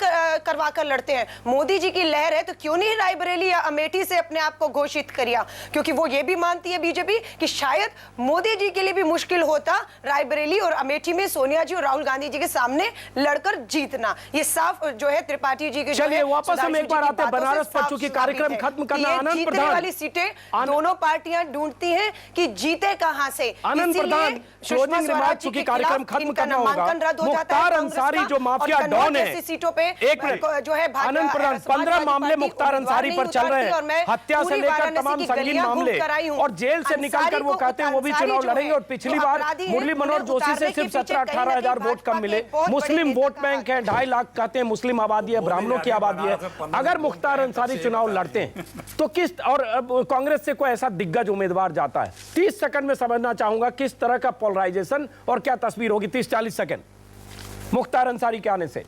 करवा कर लड़ते हैं। मोदी जी की लहर है तो क्यों नहीं रायबरेली या अमेठी से अपने आप को घोषित किया, क्योंकि वो ये भी मानती है बीजेपी कि शायद मोदी जी के लिए भी मुश्किल होता रायबरेली और अमेठी में सोनिया जी और राहुल गांधी जी के सामने लड़कर जीतना। ये साफ जो है त्रिपाठी जी के, चलिए वापस हम एक बार आते हैं बनारस पर, चूंकि कार्यक्रम खत्म करना, आनंद प्रधान वाली सीटें दोनों पार्टियां ढूंढती हैं कि जीते कहां से। आनंद प्रधान, क्लोजिंग रिमार्क, चूंकि कार्यक्रम खत्म करना होगा, मुख्तार अंसारी जो माफिया डॉन है, सीटों पे एक मिनट जो है आनंद प्रधान, 15 मामले मुख्तार अंसारी पर चल रहे हैं, हत्या से लेकर तमाम संगीन मामले, और जेल से निकलकर वो कहते हैं वो भी चुनाव लड़ेंगे। और पिछली बार मुरली मनोहर जोशी से सिर्फ 17-18 हजार वोट कम मिले। मुस्लिम वोट बैंक है, 2.5 लाख कहते हैं मुस्लिम आबादी है, ब्राह्मणों की आबादी है। अगर मुख्तार अंसारी चुनाव लड़ते हैं तो किस, और कांग्रेस से कोई ऐसा दिग्गज उम्मीदवार जाता है, 30 सेकंड में समझना चाहूंगा किस तरह का पोलराइजेशन और क्या तस्वीर होगी। 30-40 सेकंड मुख्तार अंसारी के आने से।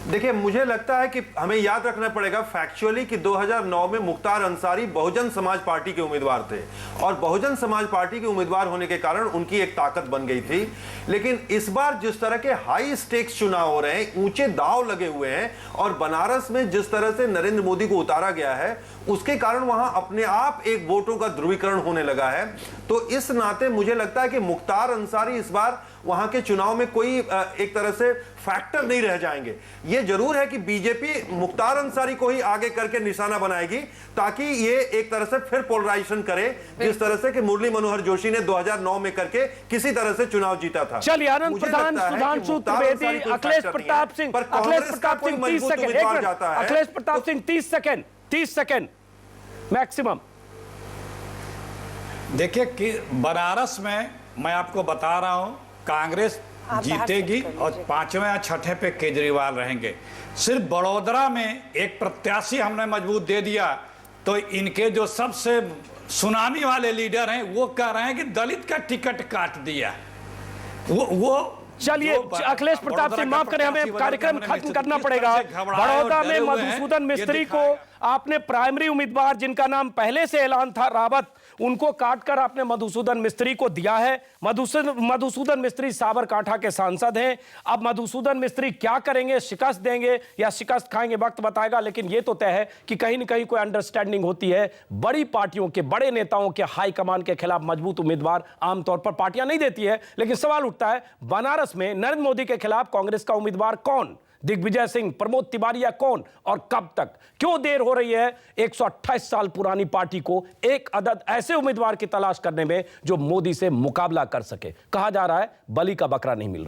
देखिए, मुझे लगता है कि हमें याद रखना पड़ेगा फैक्चुअली कि 2009 में मुख्तार अंसारी बहुजन समाज पार्टी के उम्मीदवार थे और बहुजन समाज पार्टी के उम्मीदवार होने के कारण उनकी एक ताकत बन गई थी। लेकिन इस बार जिस तरह के हाई स्टेक्स चुनाव हो रहे हैं, ऊंचे दांव लगे हुए हैं, और बनारस में जिस तरह से नरेंद्र मोदी को उतारा गया है, उसके कारण वहां अपने आप एक वोटों का ध्रुवीकरण होने लगा है। तो इस नाते मुझे लगता है कि मुख्तार अंसारी इस बार वहां के चुनाव में कोई एक तरह से फैक्टर नहीं रह जाएंगे। यह जरूर है कि बीजेपी मुख्तार अंसारी को ही आगे करके निशाना बनाएगी ताकि ये एक तरह से फिर पोलराइजेशन करे, जिस तरह से कि मुरली मनोहर जोशी ने 2009 में करके किसी तरह से चुनाव जीता था। चलिए, Anand Pradhan, Sudhanshu Trivedi, Akhilesh Pratap Singh, 30 second, Akhilesh Pratap Singh 30 second maximum. देखिए कि बनारस में मैं आपको बता रहा हूं, कांग्रेस जीतेगी और 5वें या 6ठे पे केजरीवाल रहेंगे। सिर्फ बड़ौदा में एक प्रत्याशी हमने मजबूत दे दिया तो इनके जो सबसे सुनामी वाले लीडर हैं वो कह रहे हैं कि दलित का टिकट काट दिया। वो चलिए, अखिलेश प्रताप सिंह माफ करें, हमें कार्यक्रम खत्म करना पड़ेगा। बड़ौदा में मधुसूदन मिस्त्री को आपने प्राइमरी उम्मीदवार जिनका नाम पहले से ऐलान था, रावत, उनको काटकर आपने मधुसूदन मिस्त्री को दिया है। मधुसूदन मिस्त्री साबरकांठा के सांसद हैं। अब मधुसूदन मिस्त्री क्या करेंगे, शिकस्त देंगे या शिकस्त खाएंगे, वक्त बताएगा। लेकिन यह तो तय है कि कहीं न कहीं कोई अंडरस्टैंडिंग होती है। बड़ी पार्टियों के, बड़े नेताओं के हाईकमान के खिलाफ मजबूत उम्मीदवार आमतौर पर पार्टियां नहीं देती है। लेकिन सवाल उठता है, बनारस में नरेंद्र मोदी के खिलाफ कांग्रेस का उम्मीदवार कौन? दिग्विजय सिंह, प्रमोद तिवारी या कौन? और कब तक? क्यों देर हो रही है 128 साल पुरानी पार्टी को एक अदद ऐसे उम्मीदवार की तलाश करने में जो मोदी से मुकाबला कर सके? कहा जा रहा है बलि का बकरा नहीं मिल रहा।